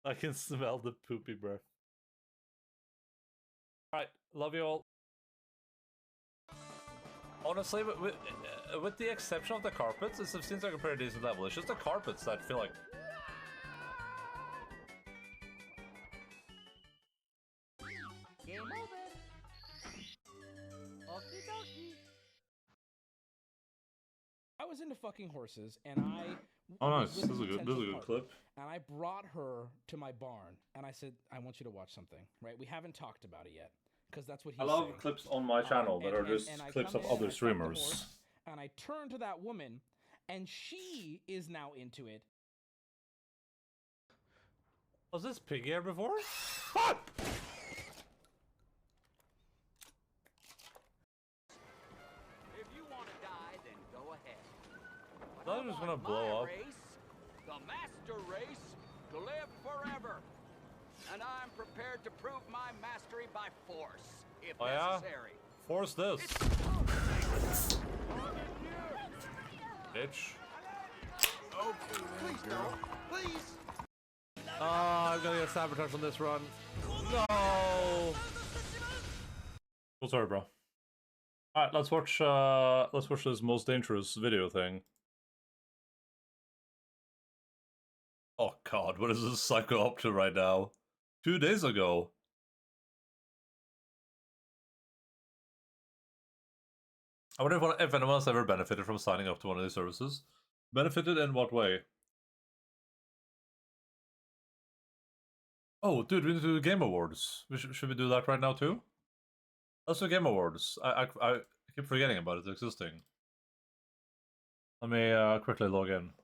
I can smell the poopy breath. Alright, love you all. Honestly, with the exception of the carpets, it seems like a pretty decent level. It's just the carpets that feel like... Game over. Okie dokie. I was into fucking horses, and I. Oh, was nice. with This is a good potential partner, clip. And I brought her to my barn, and I said, "I want you to watch something." Right? We haven't talked about it yet, because that's what he's I love saying. clips on my channel that are just I clips come of in, other I pet the streamers. horse, and I turn to that woman, and she is now into it. Was this pig here before? If you want to die, then go ahead. That was gonna blow up. Race, the master race, to live forever. And I'm prepared to prove my mastery by force, if necessary. Force this. Bitch. Okay, please don't. Please. Oh, I'm gonna get sabotage on this run. No. Oh, sorry, bro. All right, let's watch this most dangerous video thing. Oh God, what is this psycho up to right now? 2 days ago. I wonder if anyone has ever benefited from signing up to one of these services. Benefited in what way? Oh, dude, we need to do Game Awards. Should we do that right now too? Let's do Game Awards. I keep forgetting about it existing. Let me quickly log in.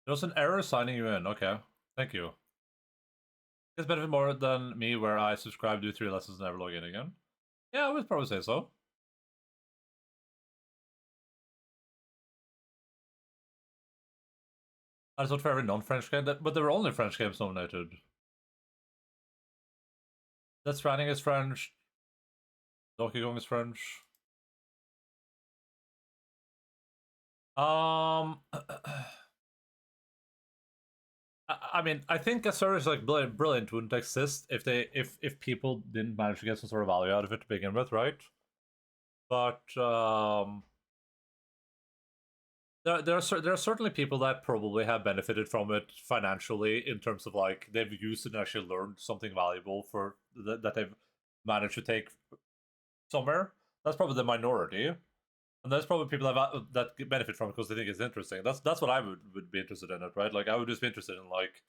There's an error signing you in. Okay, thank you. It's benefit more than me where I subscribe, do 3 lessons, and never log in again. Yeah, I would probably say so. I thought for every non-French game, but there were only French games nominated. Death Stranding is French. Donkey Kong is French. I mean, I think a service like Brilliant wouldn't exist if people didn't manage to get some sort of value out of it to begin with, right? But there are certainly people that probably have benefited from it financially in terms of like they've used it and actually learned something valuable for that they've managed to take somewhere. That's probably the minority, and there's probably people that benefit from it because they think it's interesting. That's what I would be interested in it, right? Like I would just be interested in like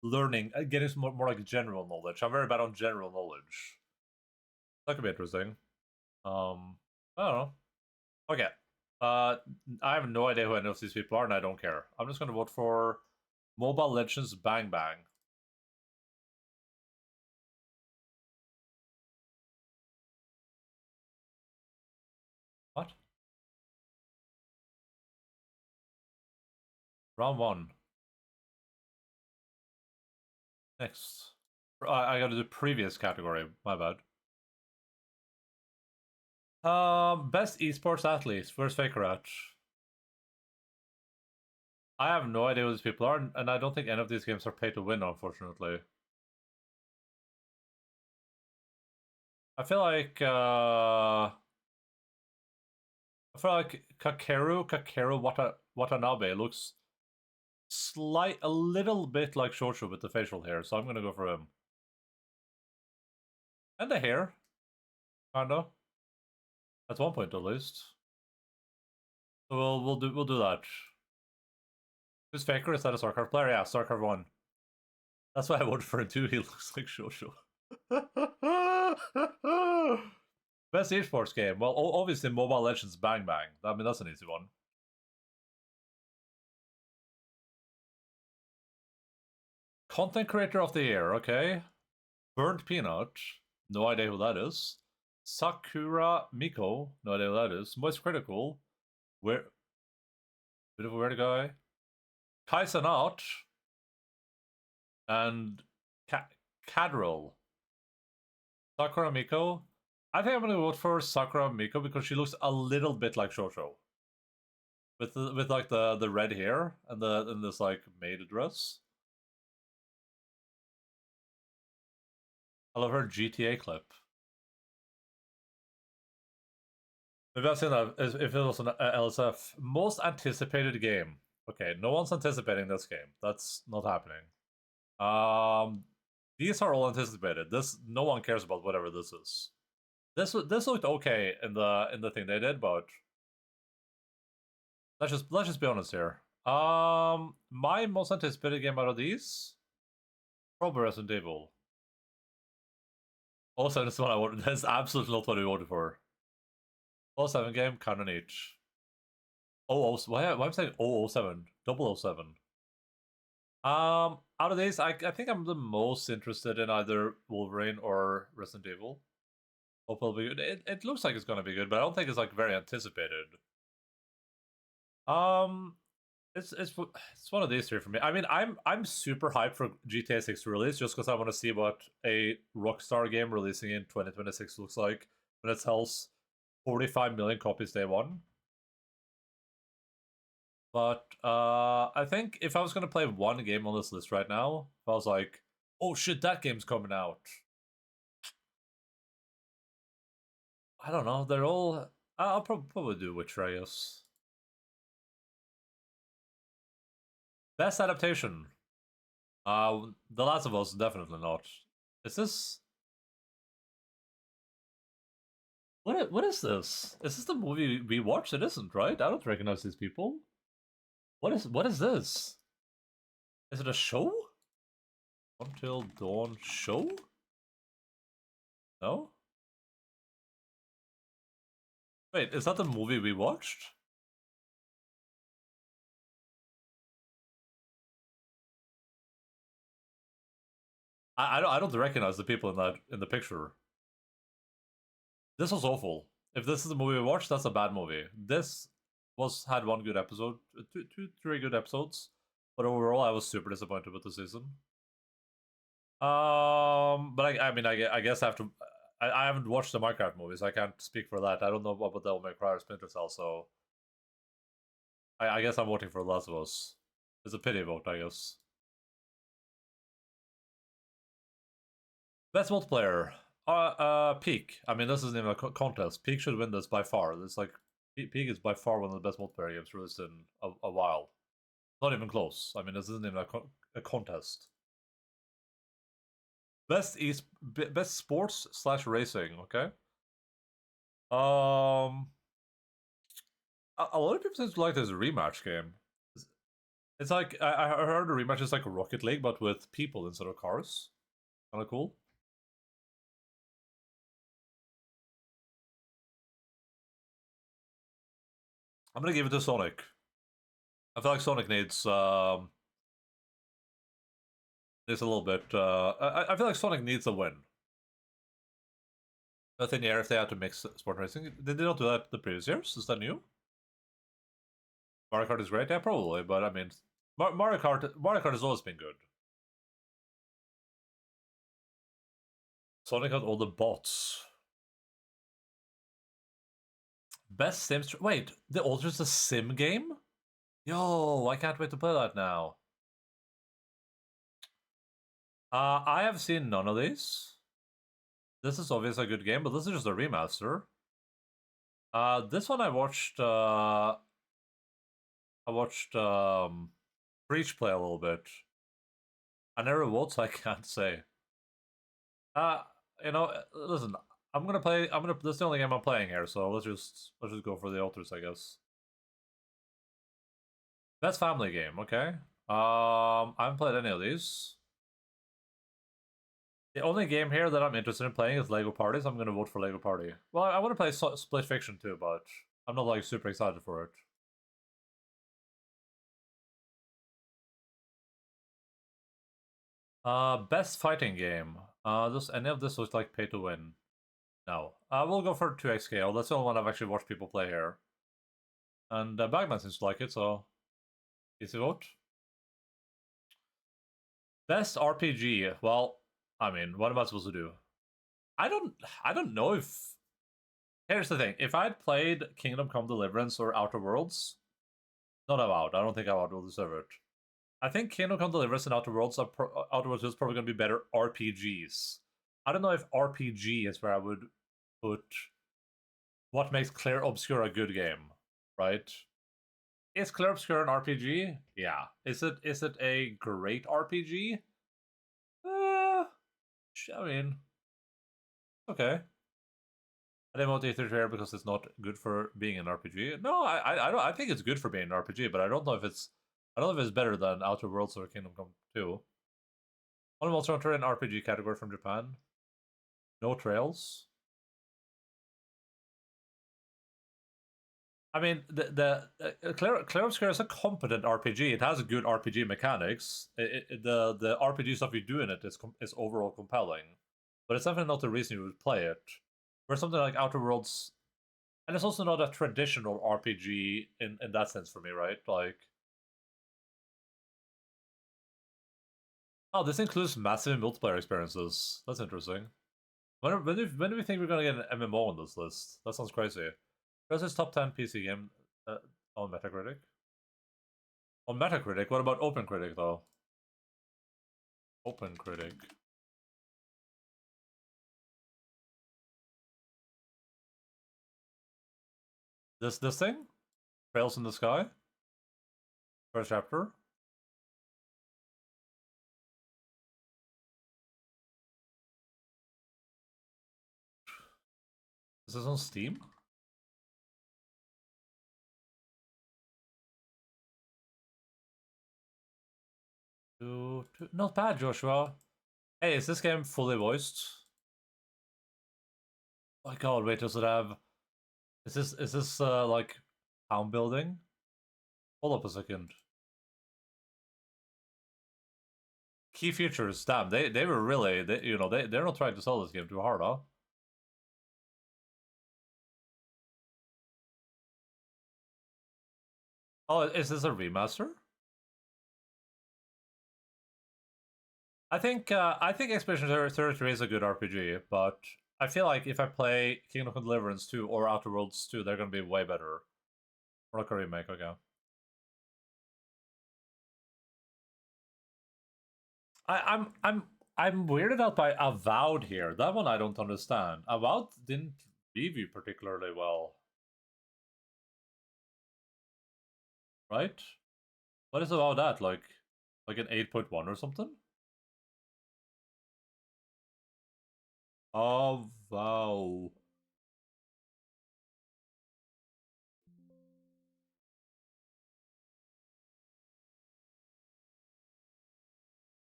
learning, getting some more like general knowledge. I'm very bad on general knowledge. That could be interesting. I don't know. Okay. I have no idea who any of these people are, and I don't care. I'm just gonna vote for Mobile Legends Bang Bang. What? Round 1. Next. I gotta do previous category. My bad. Best esports athletes. Where's Faker at? I have no idea who these people are, and I don't think any of these games are pay to win, unfortunately. I feel like Kakeru Watanabe looks a little bit like Shoshu with the facial hair, so I'm gonna go for him. And the hair, kinda. At one point, at least. So we'll do that. Who's Faker? Is that a StarCraft player? Yeah, StarCraft 1. That's why I voted for him too. He looks like Shoshu. Best esports game? Well, obviously Mobile Legends Bang Bang. I mean, that's an easy one. Content Creator of the Year, okay. Burnt Peanut. No idea who that is. Sakura Miko. No idea who that is. Most Critical. Bit of a weird guy. Kai Sanat. And Cadril. Sakura Miko. I think I'm gonna vote for Sakura Miko because she looks a little bit like Shosho. With like the red hair and this like maid dress. I love her GTA clip. Maybe I've seen that if it was an LSF. Most anticipated game. Okay, no one's anticipating this game. That's not happening. These are all anticipated. This no one cares about whatever this is. This looked okay in the thing they did, but let's just be honest here. My most anticipated game out of these, probably Resident Evil. Also, this is what I wanted. That's absolutely not what we voted for. 007 game, kind of neat. Oh, why am I saying 007? 007. Out of these, I think I'm the most interested in either Wolverine or Resident Evil. Hope it'll be good. It looks like it's gonna be good, but I don't think it's like very anticipated. It's one of these three for me. I mean, I'm super hyped for GTA 6 release just because I want to see what a Rockstar game releasing in 2026 looks like when it sells 45 million copies day one. But I think if I was gonna play one game on this list right now, if I was like, oh shit, that game's coming out. I don't know. They're all. I'll probably do Witcher, I guess. Best adaptation. The Last of Us, definitely not. Is this? What is this? Is this the movie we watched? It isn't, right? I don't recognize these people. What is this? Is it a show? Until Dawn show? No? Wait, is that the movie we watched? I don't recognize the people in the picture. This was awful. If this is the movie we watched, that's a bad movie. This had one good episode, three good episodes, but overall I was super disappointed with the season. But I mean, I guess I have to. I haven't watched the Minecraft movies. I can't speak for that. I don't know about Devil May Cry or Splinter Cell, so I guess I'm voting for The Last of Us. It's a pity vote, I guess. Best multiplayer. Peak. I mean, this isn't even a contest. Peak should win this by far. It's like Peak is by far one of the best multiplayer games released in a while. Not even close. I mean, this isn't even a contest. Best sports / racing. Okay. A lot of people seem to like this rematch game. It's like I heard the rematch is like Rocket League, but with people instead of cars. Kind of cool. I'm gonna give it to Sonic. I feel like Sonic needs a little bit. I feel like Sonic needs a win. I think if they had to mix sport racing, did they not do that the previous years? Is that new? Mario Kart is great, yeah, probably, but I mean, Mario Kart has always been good. Sonic had all the bots. Best sim. Wait, the Ultra's a sim game? Yo, I can't wait to play that now. I have seen none of these. This is obviously a good game, but this is just a remaster. This one I watched Preach play a little bit. I never vote, so I can't say. You know, listen, this is the only game I'm playing here, so let's just go for the Ultras, I guess. Best family game, okay. I haven't played any of these. The only game here that I'm interested in playing is Lego Party, so I'm gonna vote for Lego Party. Well, I want to play Split Fiction too, but I'm not like super excited for it. Best fighting game. Does any of this look like pay to win? No. We'll go for 2XKO. That's the only one I've actually watched people play here. And Bagman seems to like it, so easy vote. Best RPG. Well, I mean, what am I supposed to do? I don't know if. Here's the thing: if I'd played Kingdom Come Deliverance or Outer Worlds, not Avowed. I don't think Avowed will deserve it. I think Kingdom Come Deliverance and Outer Worlds Outer Worlds is probably going to be better RPGs. I don't know if RPG is where I would put what makes Clair Obscur a good game, right? Is Clair Obscur an RPG? Yeah. Is it a great RPG? I mean, okay. I didn't want to interfere because it's not good for being an RPG. No, I don't. I think it's good for being an RPG, but I don't know if it's better than Outer Worlds or Kingdom Come 2. Only Monster Hunter in RPG category from Japan. No Trails. I mean, the Clair Obscur is a competent RPG. It has good RPG mechanics. The RPG stuff you do in it is overall compelling, but it's definitely not the reason you would play it. Where something like Outer Worlds, and it's also not a traditional RPG in that sense for me, right? Like, oh, this includes massive multiplayer experiences. That's interesting. When do we think we're gonna get an MMO on this list? That sounds crazy. Where's his top 10 PC game on Metacritic? On Metacritic? What about OpenCritic, though? OpenCritic. This thing? Trails in the Sky? First chapter? Is this on Steam? Not bad, Joshua. Hey, is this game fully voiced? Oh my god, wait, does it have... Is this like town building? Hold up a second. Key features, damn, they were really they're not trying to sell this game too hard, huh? Oh, is this a remaster? I think Expedition 33 is a good RPG, but I feel like if I play Kingdom Come Deliverance 2 or Outer Worlds 2, they're gonna be way better. Or like a remake, okay. I'm weirded out by Avowed here. That one I don't understand. Avowed didn't review particularly well. Right? What is about that? Like an 8.1 or something? Oh wow.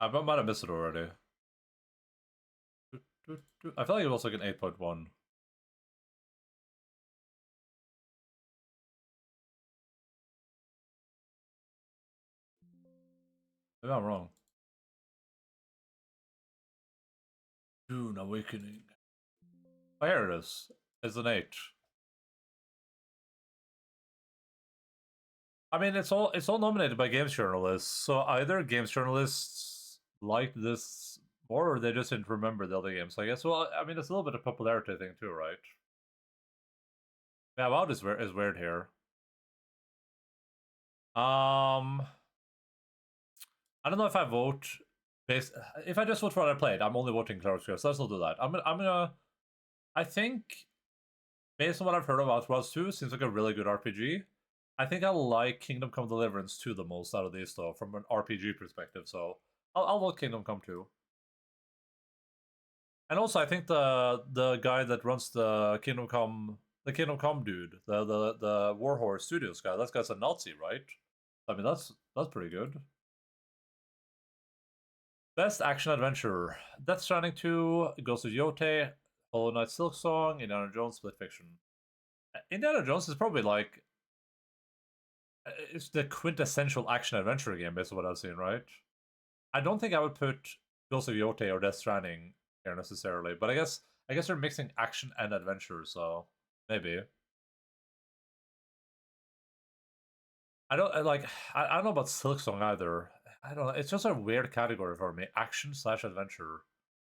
I might have missed it already. I feel like it was like an 8.1. Maybe I'm wrong. Dune Awakening. Oh, here it is. It's an 8. I mean, it's all nominated by games journalists, so either games journalists liked this more, or they just didn't remember the other games. So I guess. Well, I mean, it's a little bit of popularity thing too, right? Yeah, WoW is weird here. I don't know if I vote based. If I just vote for what I played, I'm only voting Clair Obscur, so let's not do that. I'm gonna. I think, based on what I've heard of Outlaws 2, seems like a really good RPG. I think I like Kingdom Come Deliverance 2 the most out of these, though, from an RPG perspective. So I'll vote Kingdom Come 2. And also, I think the guy that runs the Kingdom Come dude, the Warhorse Studios guy, that guy's a Nazi, right? I mean, that's pretty good. Best action adventure: Death Stranding 2, Ghost of Yote, Hollow Knight Silk Song, Indiana Jones Split Fiction. Indiana Jones is probably like it's the quintessential action adventure game based on what I've seen, right? I don't think I would put Ghost of Yote or Death Stranding here necessarily, but I guess they're mixing action and adventure, so maybe. I don't know about Silk Song either. I don't know. It's just a weird category for me. Action slash adventure.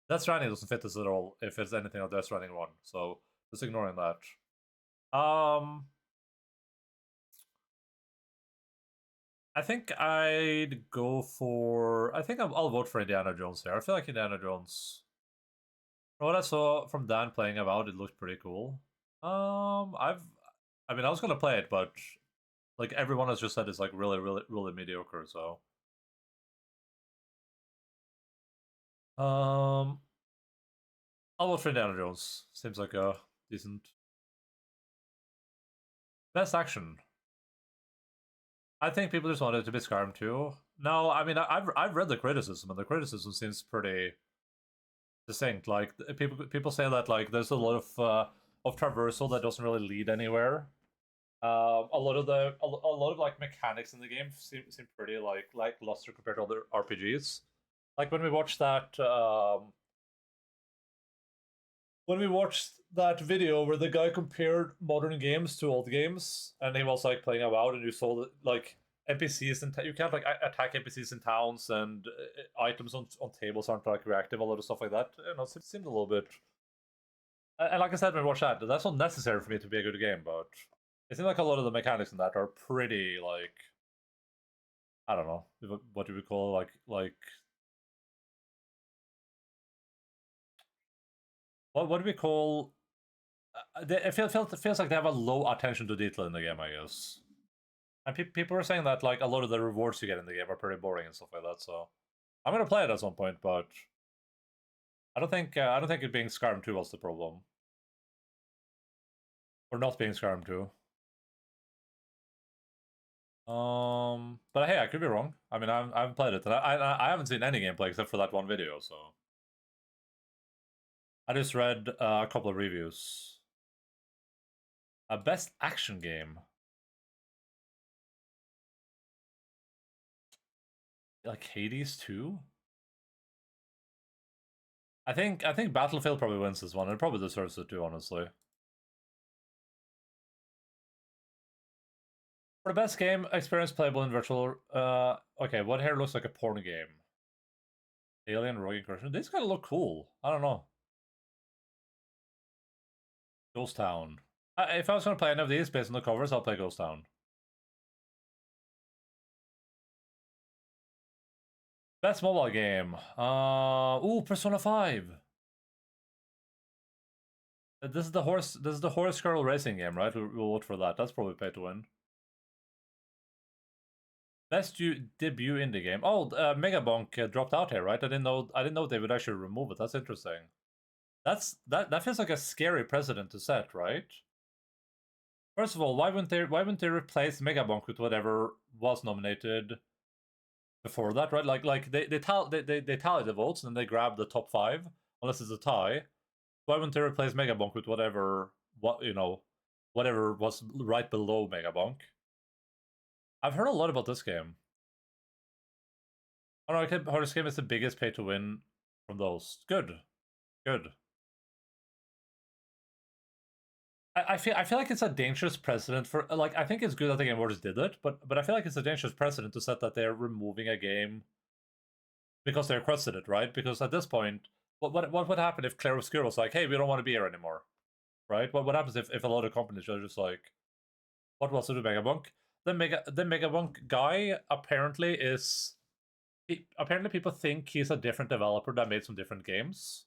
Death Stranding doesn't fit this at all if it's anything of Death Stranding 1, so just ignoring that. I think I'd go for... I think I'll vote for Indiana Jones here. I feel like Indiana Jones... From what I saw from Dan playing about, it looked pretty cool. I mean, I was gonna play it, but like everyone has just said it's like really mediocre, so... I'll vote for Indiana Jones. Seems like a decent... Best action. I think people just wanted it to be Skyrim 2. No, I mean, I've read the criticism, and the criticism seems pretty distinct. Like, people say that like there's a lot of traversal that doesn't really lead anywhere. A lot of like mechanics in the game seem pretty like lackluster compared to other RPGs. Like when we watched that video where the guy compared modern games to old games, and he was like playing about, and you saw that like NPCs and you can't like attack NPCs in towns, and items on tables aren't like reactive, a lot of stuff like that. You know, it seemed a little bit. And like I said when we watched that, that's not necessary for me to be a good game, but it seems like a lot of the mechanics in that are pretty like, I don't know, what do we call like what do we call? It feels like they have a low attention to detail in the game, I guess. And people are saying that like a lot of the rewards you get in the game are pretty boring and stuff like that. So I'm gonna play it at some point, but I don't think it being Skyrim 2 was the problem, or not being Skyrim 2. But hey, I could be wrong. I mean, I haven't played it, and I haven't seen any gameplay except for that one video, so I just read a couple of reviews. A best action game. Like Hades 2? I think Battlefield probably wins this one. It probably deserves it too, honestly. For the best game experience playable in virtual... okay, what here looks like a porn game? Alien Rogue Incursion. These kind of look cool. I don't know. Ghost Town. If I was going to play any of these based on the covers, I'll play Ghost Town. Best mobile game. Ooh, Persona 5. This is the horse girl racing game, right? We'll vote for that. That's probably pay to win. Best debut indie game. Oh, Megabonk dropped out here, right? I didn't know they would actually remove it. That's interesting. That feels like a scary precedent to set, right? First of all, why wouldn't they replace Megabonk with whatever was nominated before that, right? Like they tally the votes and then they grab the top 5, unless it's a tie. Why wouldn't they replace Megabonk with whatever was right below Megabonk? I've heard a lot about this game. I don't know, how this game is the biggest pay to win from those. Good. I feel like it's a dangerous precedent for like, I think it's good that the Game Awards did it, but I feel like it's a dangerous precedent to set that they're removing a game because they requested it, right? Because at this point, what would happen if Claire Obscure was like, hey, we don't want to be here anymore, right? What happens if a lot of companies are just like, what was it with Megabonk? The Megabonk guy apparently people think he's a different developer that made some different games.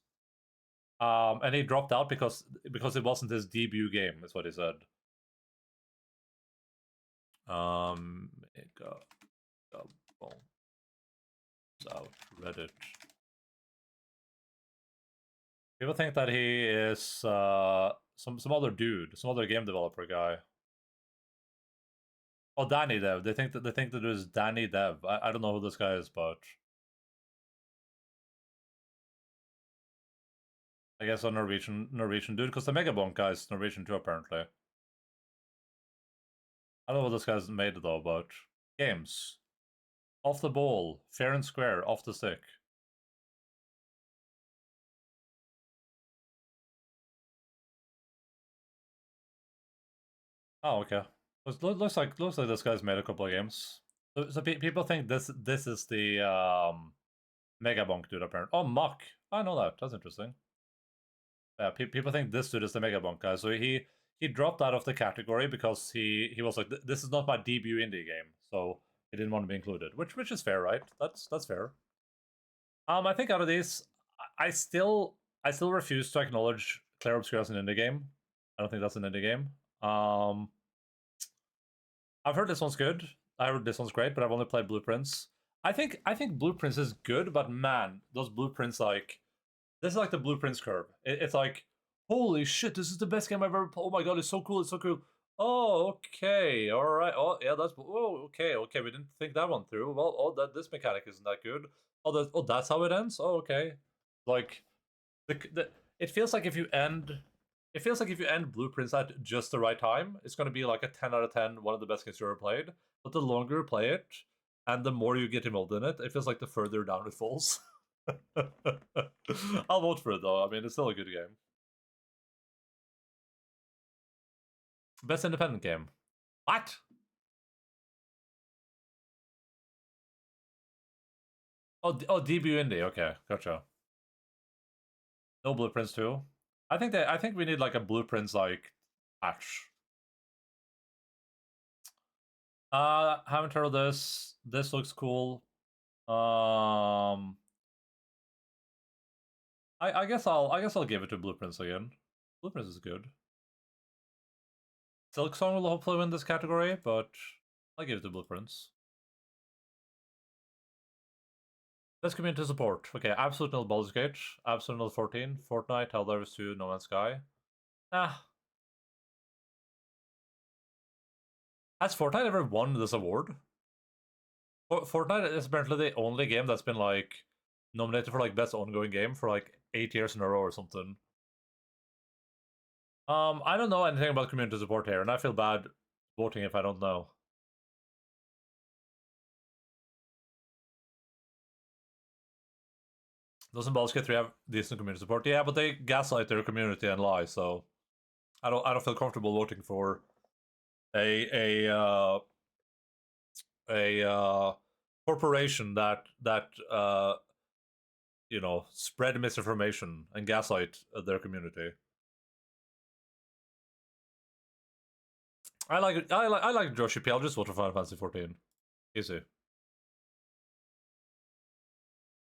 And he dropped out because it wasn't his debut game, is what he said. Out Reddit. People think that he is some other dude, some other game developer guy. Oh, Danny Dev. They think that it was Danny Dev. I don't know who this guy is, but I guess a Norwegian dude, because the Megabonk guy is Norwegian too, apparently. I don't know what this guy's made though, but games. Off the ball, fair and square, off the stick. Oh, okay. Looks like this guy's made a couple of games. So people think this is the Megabonk dude, apparently. Oh, Muck. I know that. That's interesting. Yeah, people think this dude is the Mega Bunk guy, so he dropped out of the category because he was like, this is not my debut indie game, so he didn't want to be included, which is fair, right? That's fair. I think out of these, I still refuse to acknowledge Clair Obscur as an indie game. I don't think that's an indie game. I've heard this one's good. I heard this one's great, but I've only played Blueprints. I think Blueprints is good, but man, those Blueprints, like, this is like the Blueprints curve. It's like, holy shit, this is the best game I've ever played. Oh my god, it's so cool, it's so cool. Oh, okay, all right. Oh, yeah, that's okay. We didn't think that one through. Well, this mechanic isn't that good. That's how it ends. Oh, okay. Like, it feels like if you end Blueprints at just the right time, it's going to be like a 10 out of 10, one of the best games you ever played. But the longer you play it, and the more you get involved in it, it feels like the further down it falls. I'll vote for it though. I mean, it's still a good game. Best independent game. What? Oh, debut indie. Okay, gotcha. No Blueprints too. I think we need like a Blueprints like patch. Haven't heard of this. This looks cool. I guess I'll give it to Blueprints again. Blueprints is good. Silksong will hopefully win this category, but I'll give it to Blueprints. Best community support. Okay, Absolute Nil Baldur's Gate, Absolute Nil 14, Fortnite, Helldivers 2, No Man's Sky. Has Fortnite ever won this award? Fortnite is apparently the only game that's been like nominated for like best ongoing game for like 8 years in a row or something. I don't know anything about community support here, and I feel bad voting if I don't know. Doesn't Baldur's Gate 3 have decent community support? Yeah, but they gaslight their community and lie, so I don't feel comfortable voting for a corporation that you know, spread misinformation and gaslight their community. I like Joshi P. I'll just vote for Final Fantasy 14. Easy.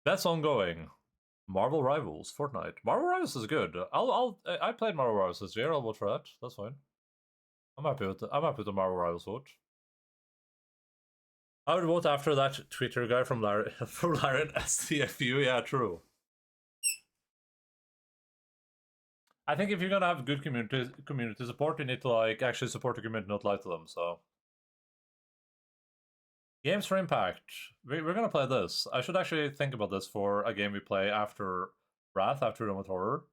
Best ongoing. Marvel Rivals, Fortnite. Marvel Rivals is good. I played Marvel Rivals this year. I'll vote for that. That's fine. I'm happy with the Marvel Rivals vote. I would vote after that Twitter guy from Larry STFU. Yeah, true. I think if you're gonna have good community support, you need to like actually support the community, not lie to them. So, games for impact. We're gonna play this. I should actually think about this for a game we play after Wrath, after Done with Horror.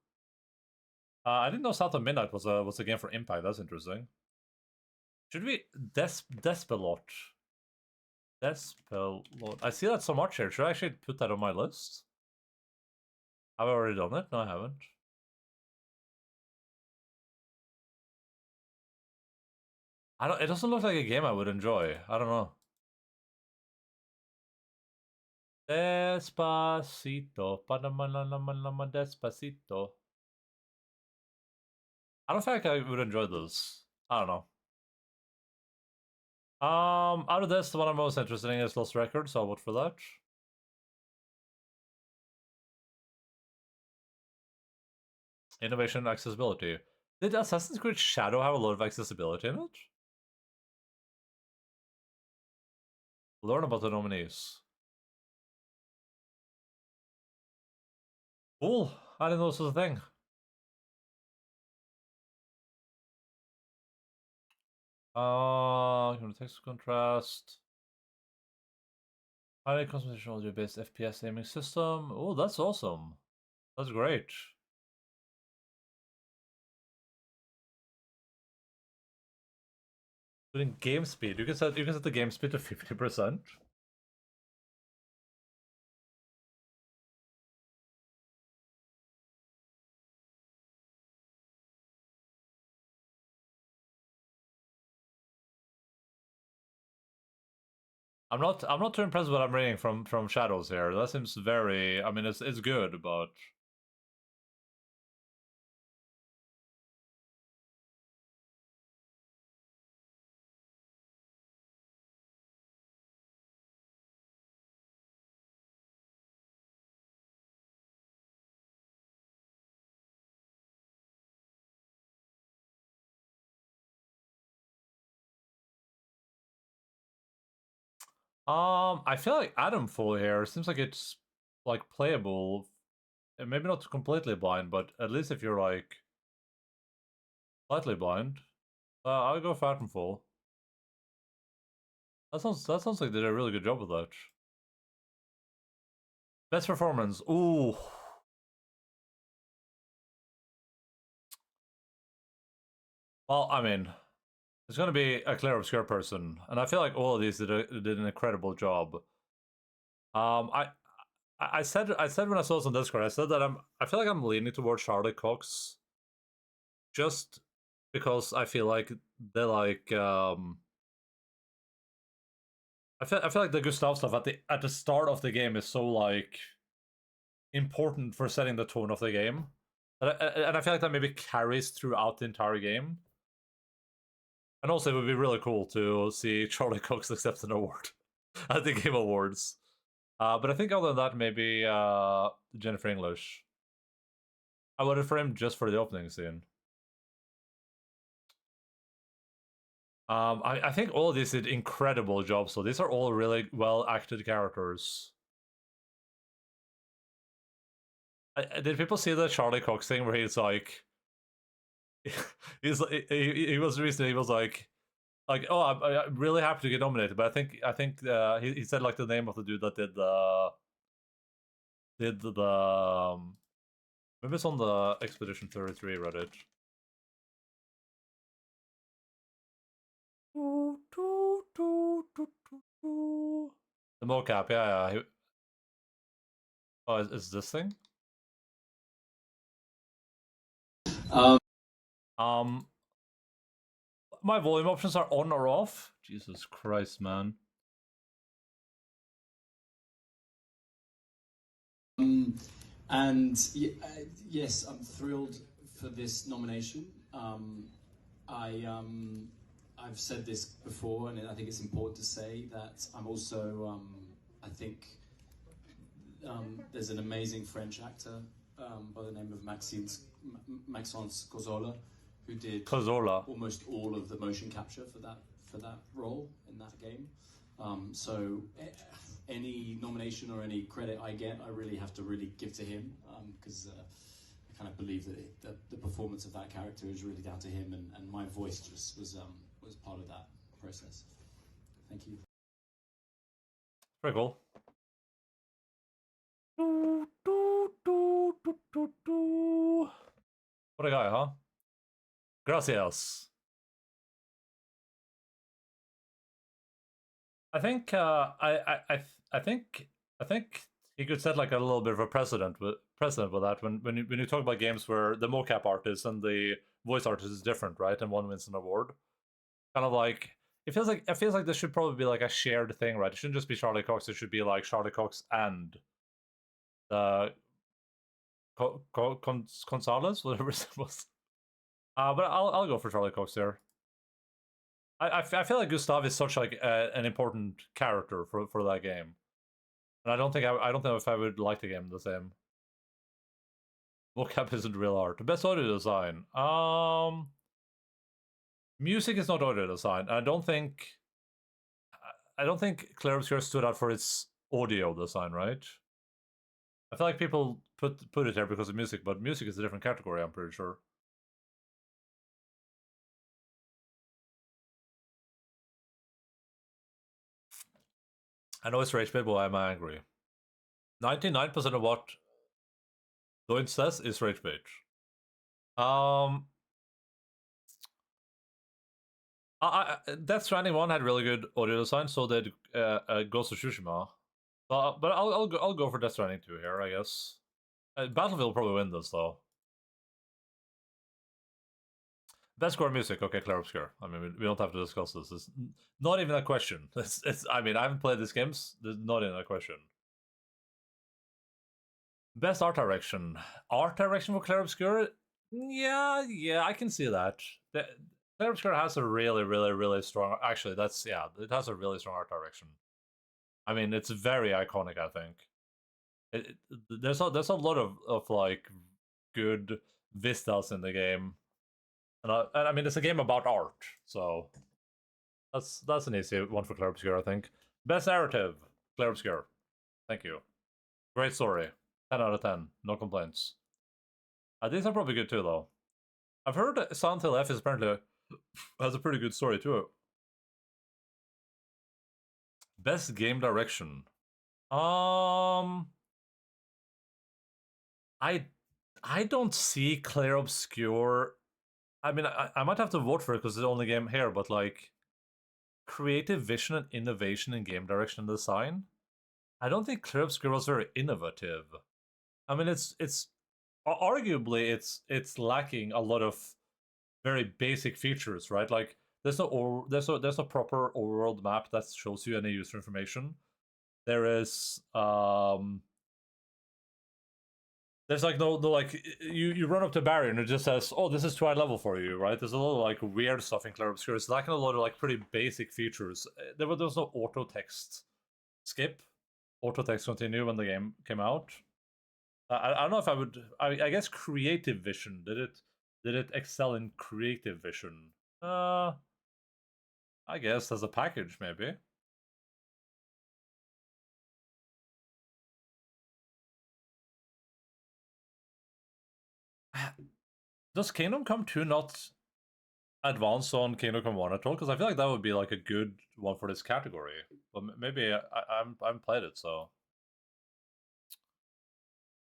I didn't know South of Midnight was a game for impact. That's interesting. Should we Despelot? Despelot. I see that so much here. Should I actually put that on my list? Have I already done it? No, I haven't. It doesn't look like a game I would enjoy. I don't know. Despacito. Despacito. I don't think I would enjoy this. I don't know. Out of this, the one I'm most interested in is Lost Records, so I'll vote for that. Innovation and accessibility. Did Assassin's Creed Shadow have a lot of accessibility in it? Learn about the nominees. Cool. I didn't know this was a thing. Text contrast. Highly concentration audio-based FPS aiming system. Oh, that's awesome. That's great. Including game speed. You can set the game speed to 50%. I'm not too impressed with what I'm reading from Shadows here. That seems very, I mean, it's good, but I feel like Adam Full here seems like it's like playable. Maybe not completely blind, but at least if you're like slightly blind, I'll go for Adam Full. That sounds like they did a really good job with that. Best performance. Ooh. Well, I mean, it's gonna be a clear obscure person, and I feel like all of these did an incredible job. I said when I saw this on Discord, I said that I feel like I'm leaning towards Charlie Cox, just because I feel like they're like I feel like the Gustav stuff at the start of the game is so like important for setting the tone of the game, and I feel like that maybe carries throughout the entire game. And also, it would be really cool to see Charlie Cox accept an award at the Game Awards. But I think other than that, maybe Jennifer English. I voted for him just for the opening scene. I think all of these did incredible jobs. So these are all really well acted characters. Did people see the Charlie Cox thing where he's like, he was recently he was like, oh, I'm really happy to get nominated, but I think he said like the name of the dude that did the maybe it's on the Expedition 33 Reddit. The mocap, yeah. Oh, is this thing? My volume options are on or off? Jesus Christ, man. Yes, I'm thrilled for this nomination. I've said this before, and I think it's important to say that I'm also, I think there's an amazing French actor by the name of Maxence Cozzola, who did almost all of the motion capture for that role in that game. So any nomination or any credit I get, I really have to really give to him, because I kind of believe that the performance of that character is really down to him, and my voice just was part of that process. Thank you. Very cool. What a guy, huh? Gracias. I think I think he could set like a little bit of a precedent with that when you talk about games where the mocap artist and the voice artist is different, right? And one wins an award. Kind of like it feels like this should probably be like a shared thing, right? It shouldn't just be Charlie Cox. It should be like Charlie Cox and Gonzalez, whatever it was. But I'll go for Charlie Cox here. I feel like Gustav is such like an important character for that game, and I don't know if I would like the game the same. Mocap isn't real art. Best audio design. Music is not audio design. I don't think Clair Obscur stood out for its audio design, right? I feel like people put it there because of music, but music is a different category, I'm pretty sure. I know it's rage bait, but I'm angry. 99% of what Doin says is rage bait. Death Stranding 1 had really good audio design, so did Ghost of Tsushima. But I'll go for Death Stranding 2 here, I guess. Battlefield will probably win this though. Best score music, okay, Clair Obscur. I mean, we don't have to discuss this. It's not even a question. I mean, I haven't played these games. There's not even a question. Best art direction. Art direction for Clair Obscur? Yeah, I can see that. Clair Obscur has a really strong. Actually, it has a really strong art direction. I mean, it's very iconic. I think there's a lot of like good vistas in the game. And I mean, it's a game about art, so that's an easy one for Clair Obscur, I think. Best narrative, Clair Obscure. Thank you. Great story. 10 out of 10. No complaints. These are probably good too, though. I've heard that Silent Hill F is apparently has a pretty good story too. Best game direction. I don't see Clair Obscure. I mean, I might have to vote for it because it's the only game here, but like creative vision and innovation in game direction and design. I don't think Clair Obscure was very innovative. I mean, it's arguably it's lacking a lot of very basic features, right? Like there's no proper overworld map that shows you any user information. There is there's like no like you run up to a barrier and it just says, oh, this is too high level for you, right? There's a lot of like weird stuff in Clair Obscure. It's lacking a lot of like pretty basic features. There was no auto text skip, auto text continue when the game came out. I don't know if I would. I guess creative vision did it excel in creative vision? I guess as a package maybe. Does Kingdom Come 2 not advance on Kingdom Come 1 at all? Because I feel like that would be like a good one for this category. But maybe I haven't played it, so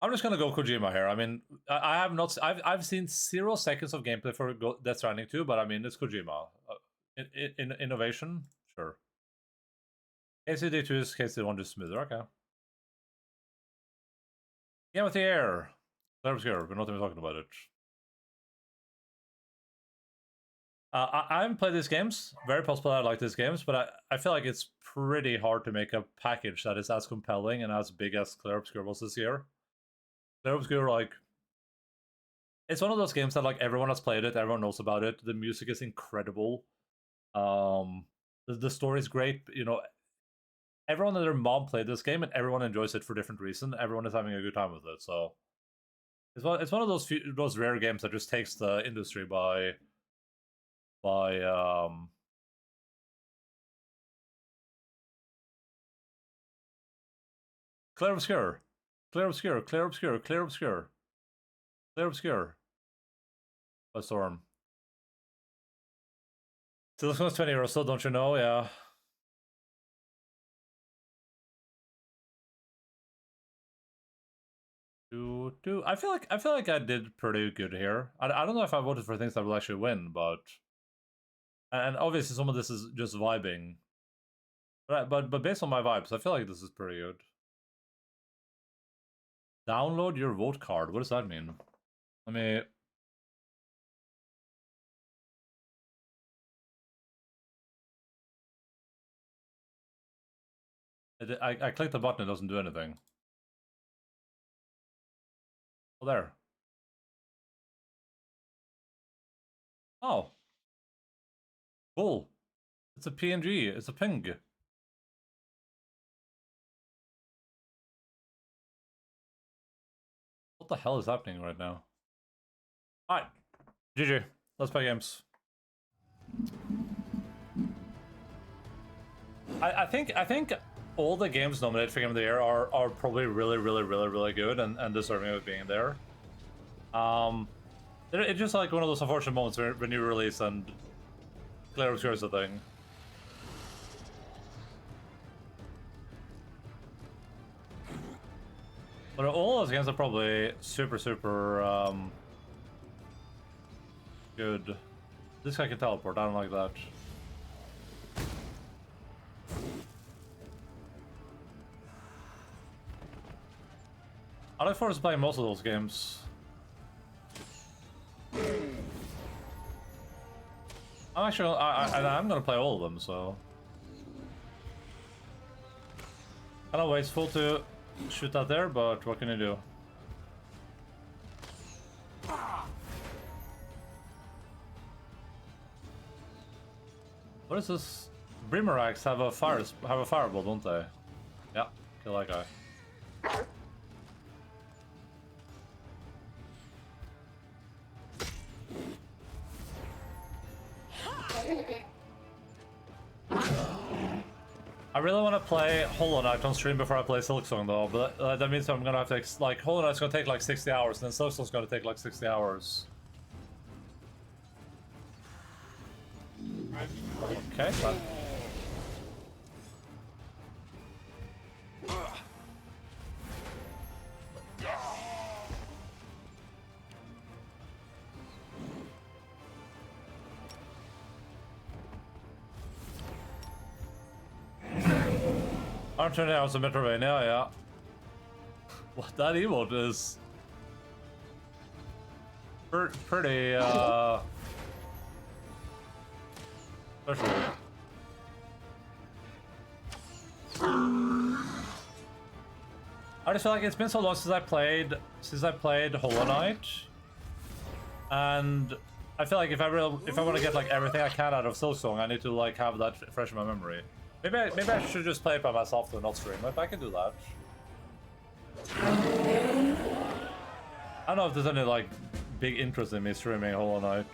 I'm just gonna go Kojima here. I mean, I have not. I've seen 0 seconds of gameplay for Death Stranding 2, but I mean, it's Kojima. In innovation, sure. KCD 2 is KCD 1 just smoother. Okay. Game of the Year. Clair Obscure. We're not even talking about it. I haven't played these games. Very possible I like these games, but I feel like it's pretty hard to make a package that is as compelling and as big as Clair Obscure was this year. Clair Obscure, like, it's one of those games that like everyone has played it, everyone knows about it. The music is incredible. The story is great. You know, everyone and their mom played this game, and everyone enjoys it for different reasons. Everyone is having a good time with it. So it's one of those rare games that just takes the industry by Clair Obscure. Clair Obscure, Clair Obscure, Clair Obscure. Clair Obscure. A storm. So this one's 20 euros, so don't you know? Yeah. I feel like I did pretty good here. I don't know if I voted for things that will actually win, but and obviously some of this is just vibing. But based on my vibes, I feel like this is pretty good. Download your vote card. What does that mean? Let me. I clicked the button. It doesn't do anything. Oh, there. Oh. Cool. It's a PNG. It's a ping. What the hell is happening right now? Alright. GG. Let's play games. I think all the games nominated for Game of the Year are probably really good and deserving of being there. It's just like one of those unfortunate moments when you release and Clair Obscure is the thing. But all those games are probably super good. This guy can teleport, I don't like that. I look forward to playing most of those games. I'm gonna play all of them, so. Kinda wasteful to shoot out there, but what can you do? What is this? Brimarax have a fireball, don't they? Yeah, kill that guy. I really want to play Hollow Knight on stream before I play Silksong though, but that means I'm gonna have to, like, Hollow Knight's gonna take like 60 hours, and then Silksong's gonna take like 60 hours. Okay, but... I'm turning out some Metroidvania, yeah. What, that emote is... pretty, special. I just feel like it's been so long since I played Hollow Knight, and I feel like if I want to get like everything I can out of Silksong, I need to like have that fresh in my memory. Maybe I should just play it by myself and not stream it. I can do that. I don't know if there's any like big interest in me streaming Hollow Knight.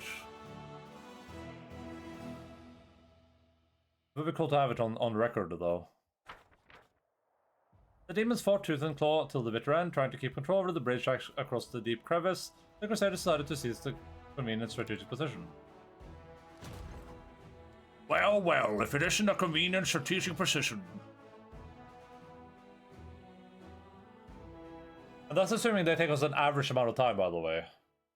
It would be cool to have it on record though. The demons fought tooth and claw till the bitter end, trying to keep control over the bridge across the deep crevice. The Crusaders decided to seize the convenient strategic position. Well, well, if it isn't a convenient strategic position. And that's assuming they take us an average amount of time, by the way.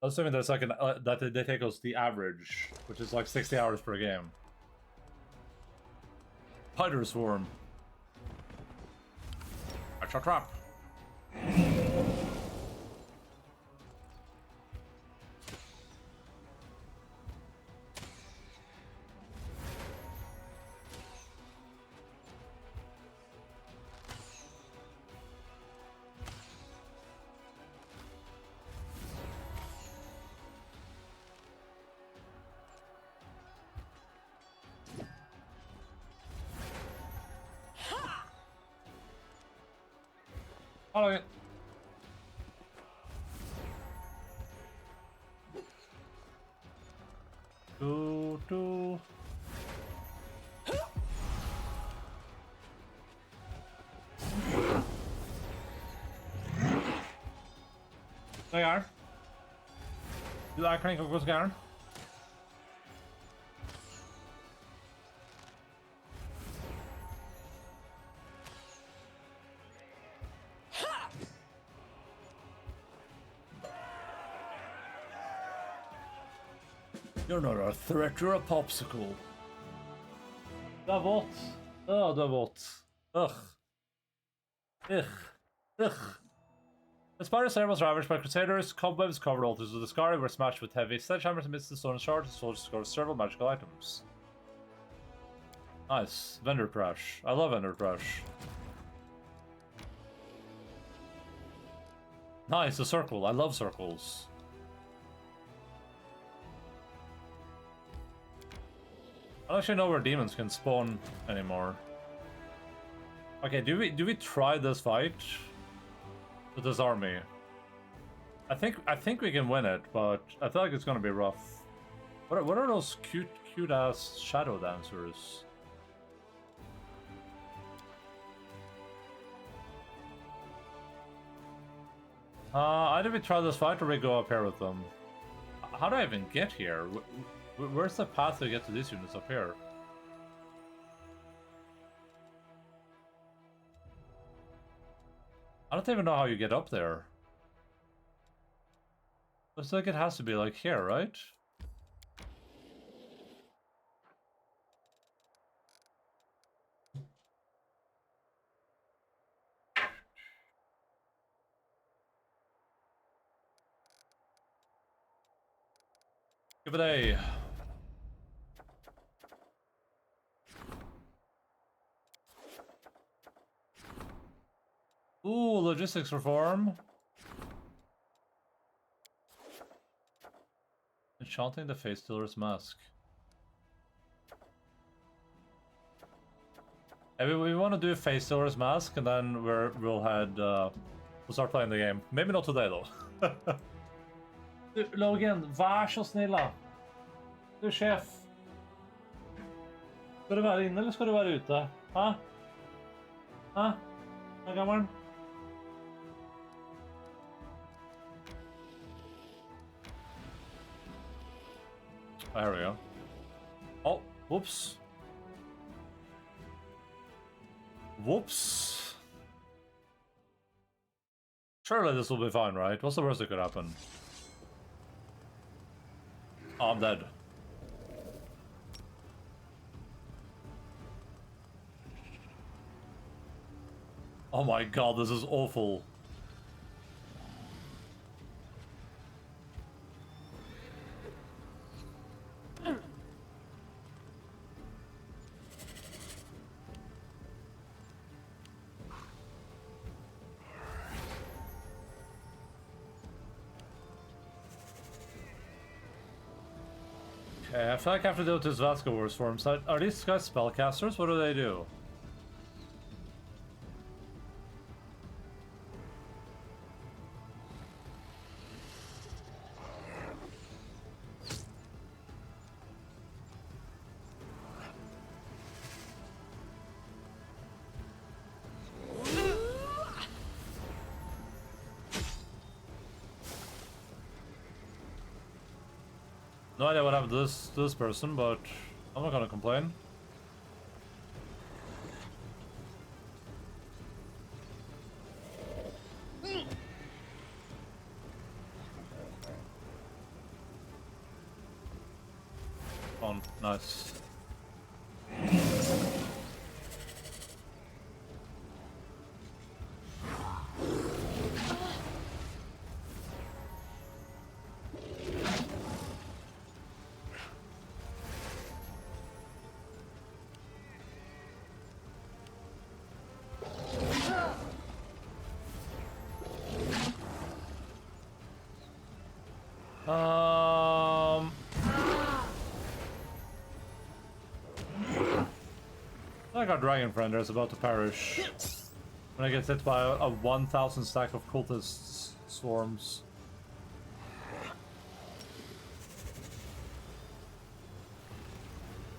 That's assuming there's like that they take us the average, which is like 60 hours per game. Spider swarm. That's a trap. Hello. Do. There you are. Du er klink og gås gæren. You're not a threat, you're a popsicle. Det er vått. Det er vått. Ugh. The spider slayer was ravaged by crusaders, cobwebs covered altars of the sky, were smashed with heavy sledgehammers amidst the stone shards, and soldiers scored several magical items. Nice. Vendor trash. I love vendor trash. Nice, a circle. I love circles. I don't actually know where demons can spawn anymore. Okay, do we try this fight with this army? I think we can win it, but I feel like it's gonna be rough. What are those cute ass shadow dancers? Either we try this fight or we go up here with them. How do I even get here? Where's the path to get to these units up here? I don't even know how you get up there. Looks like it has to be like here, right? Give it a... Ooh, logistics reform. Enchanting the face stealer's mask. Maybe we want to do face stealer's mask, and then we'll start playing the game. Maybe not today though. Du, Logan, vær så snilla. Du, sjef. Skal du være inne, eller skal du være ute? Hæ? Huh? I got one. Oh, there we go. Oh, whoops. Whoops. Surely this will be fine, right? What's the worst that could happen? Oh, I'm dead. Oh my god, this is awful. Okay, I feel like I have to deal with this Vasco Wars form. So are these guys spellcasters? What do they do? No idea what happened to this person, but I'm not gonna complain. Fun, nice. Like our dragon friend is about to perish when I get hit by a 1,000 stack of cultist swarms.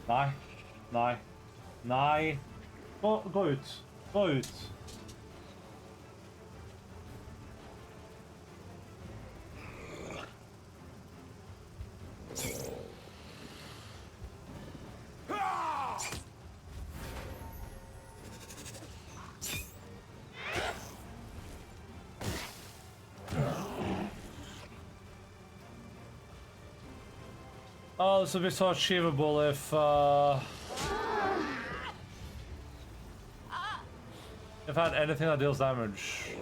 Nej, nej, nej. Gå ut, gå ut. Oh, this would be so achievable if I had anything that deals damage.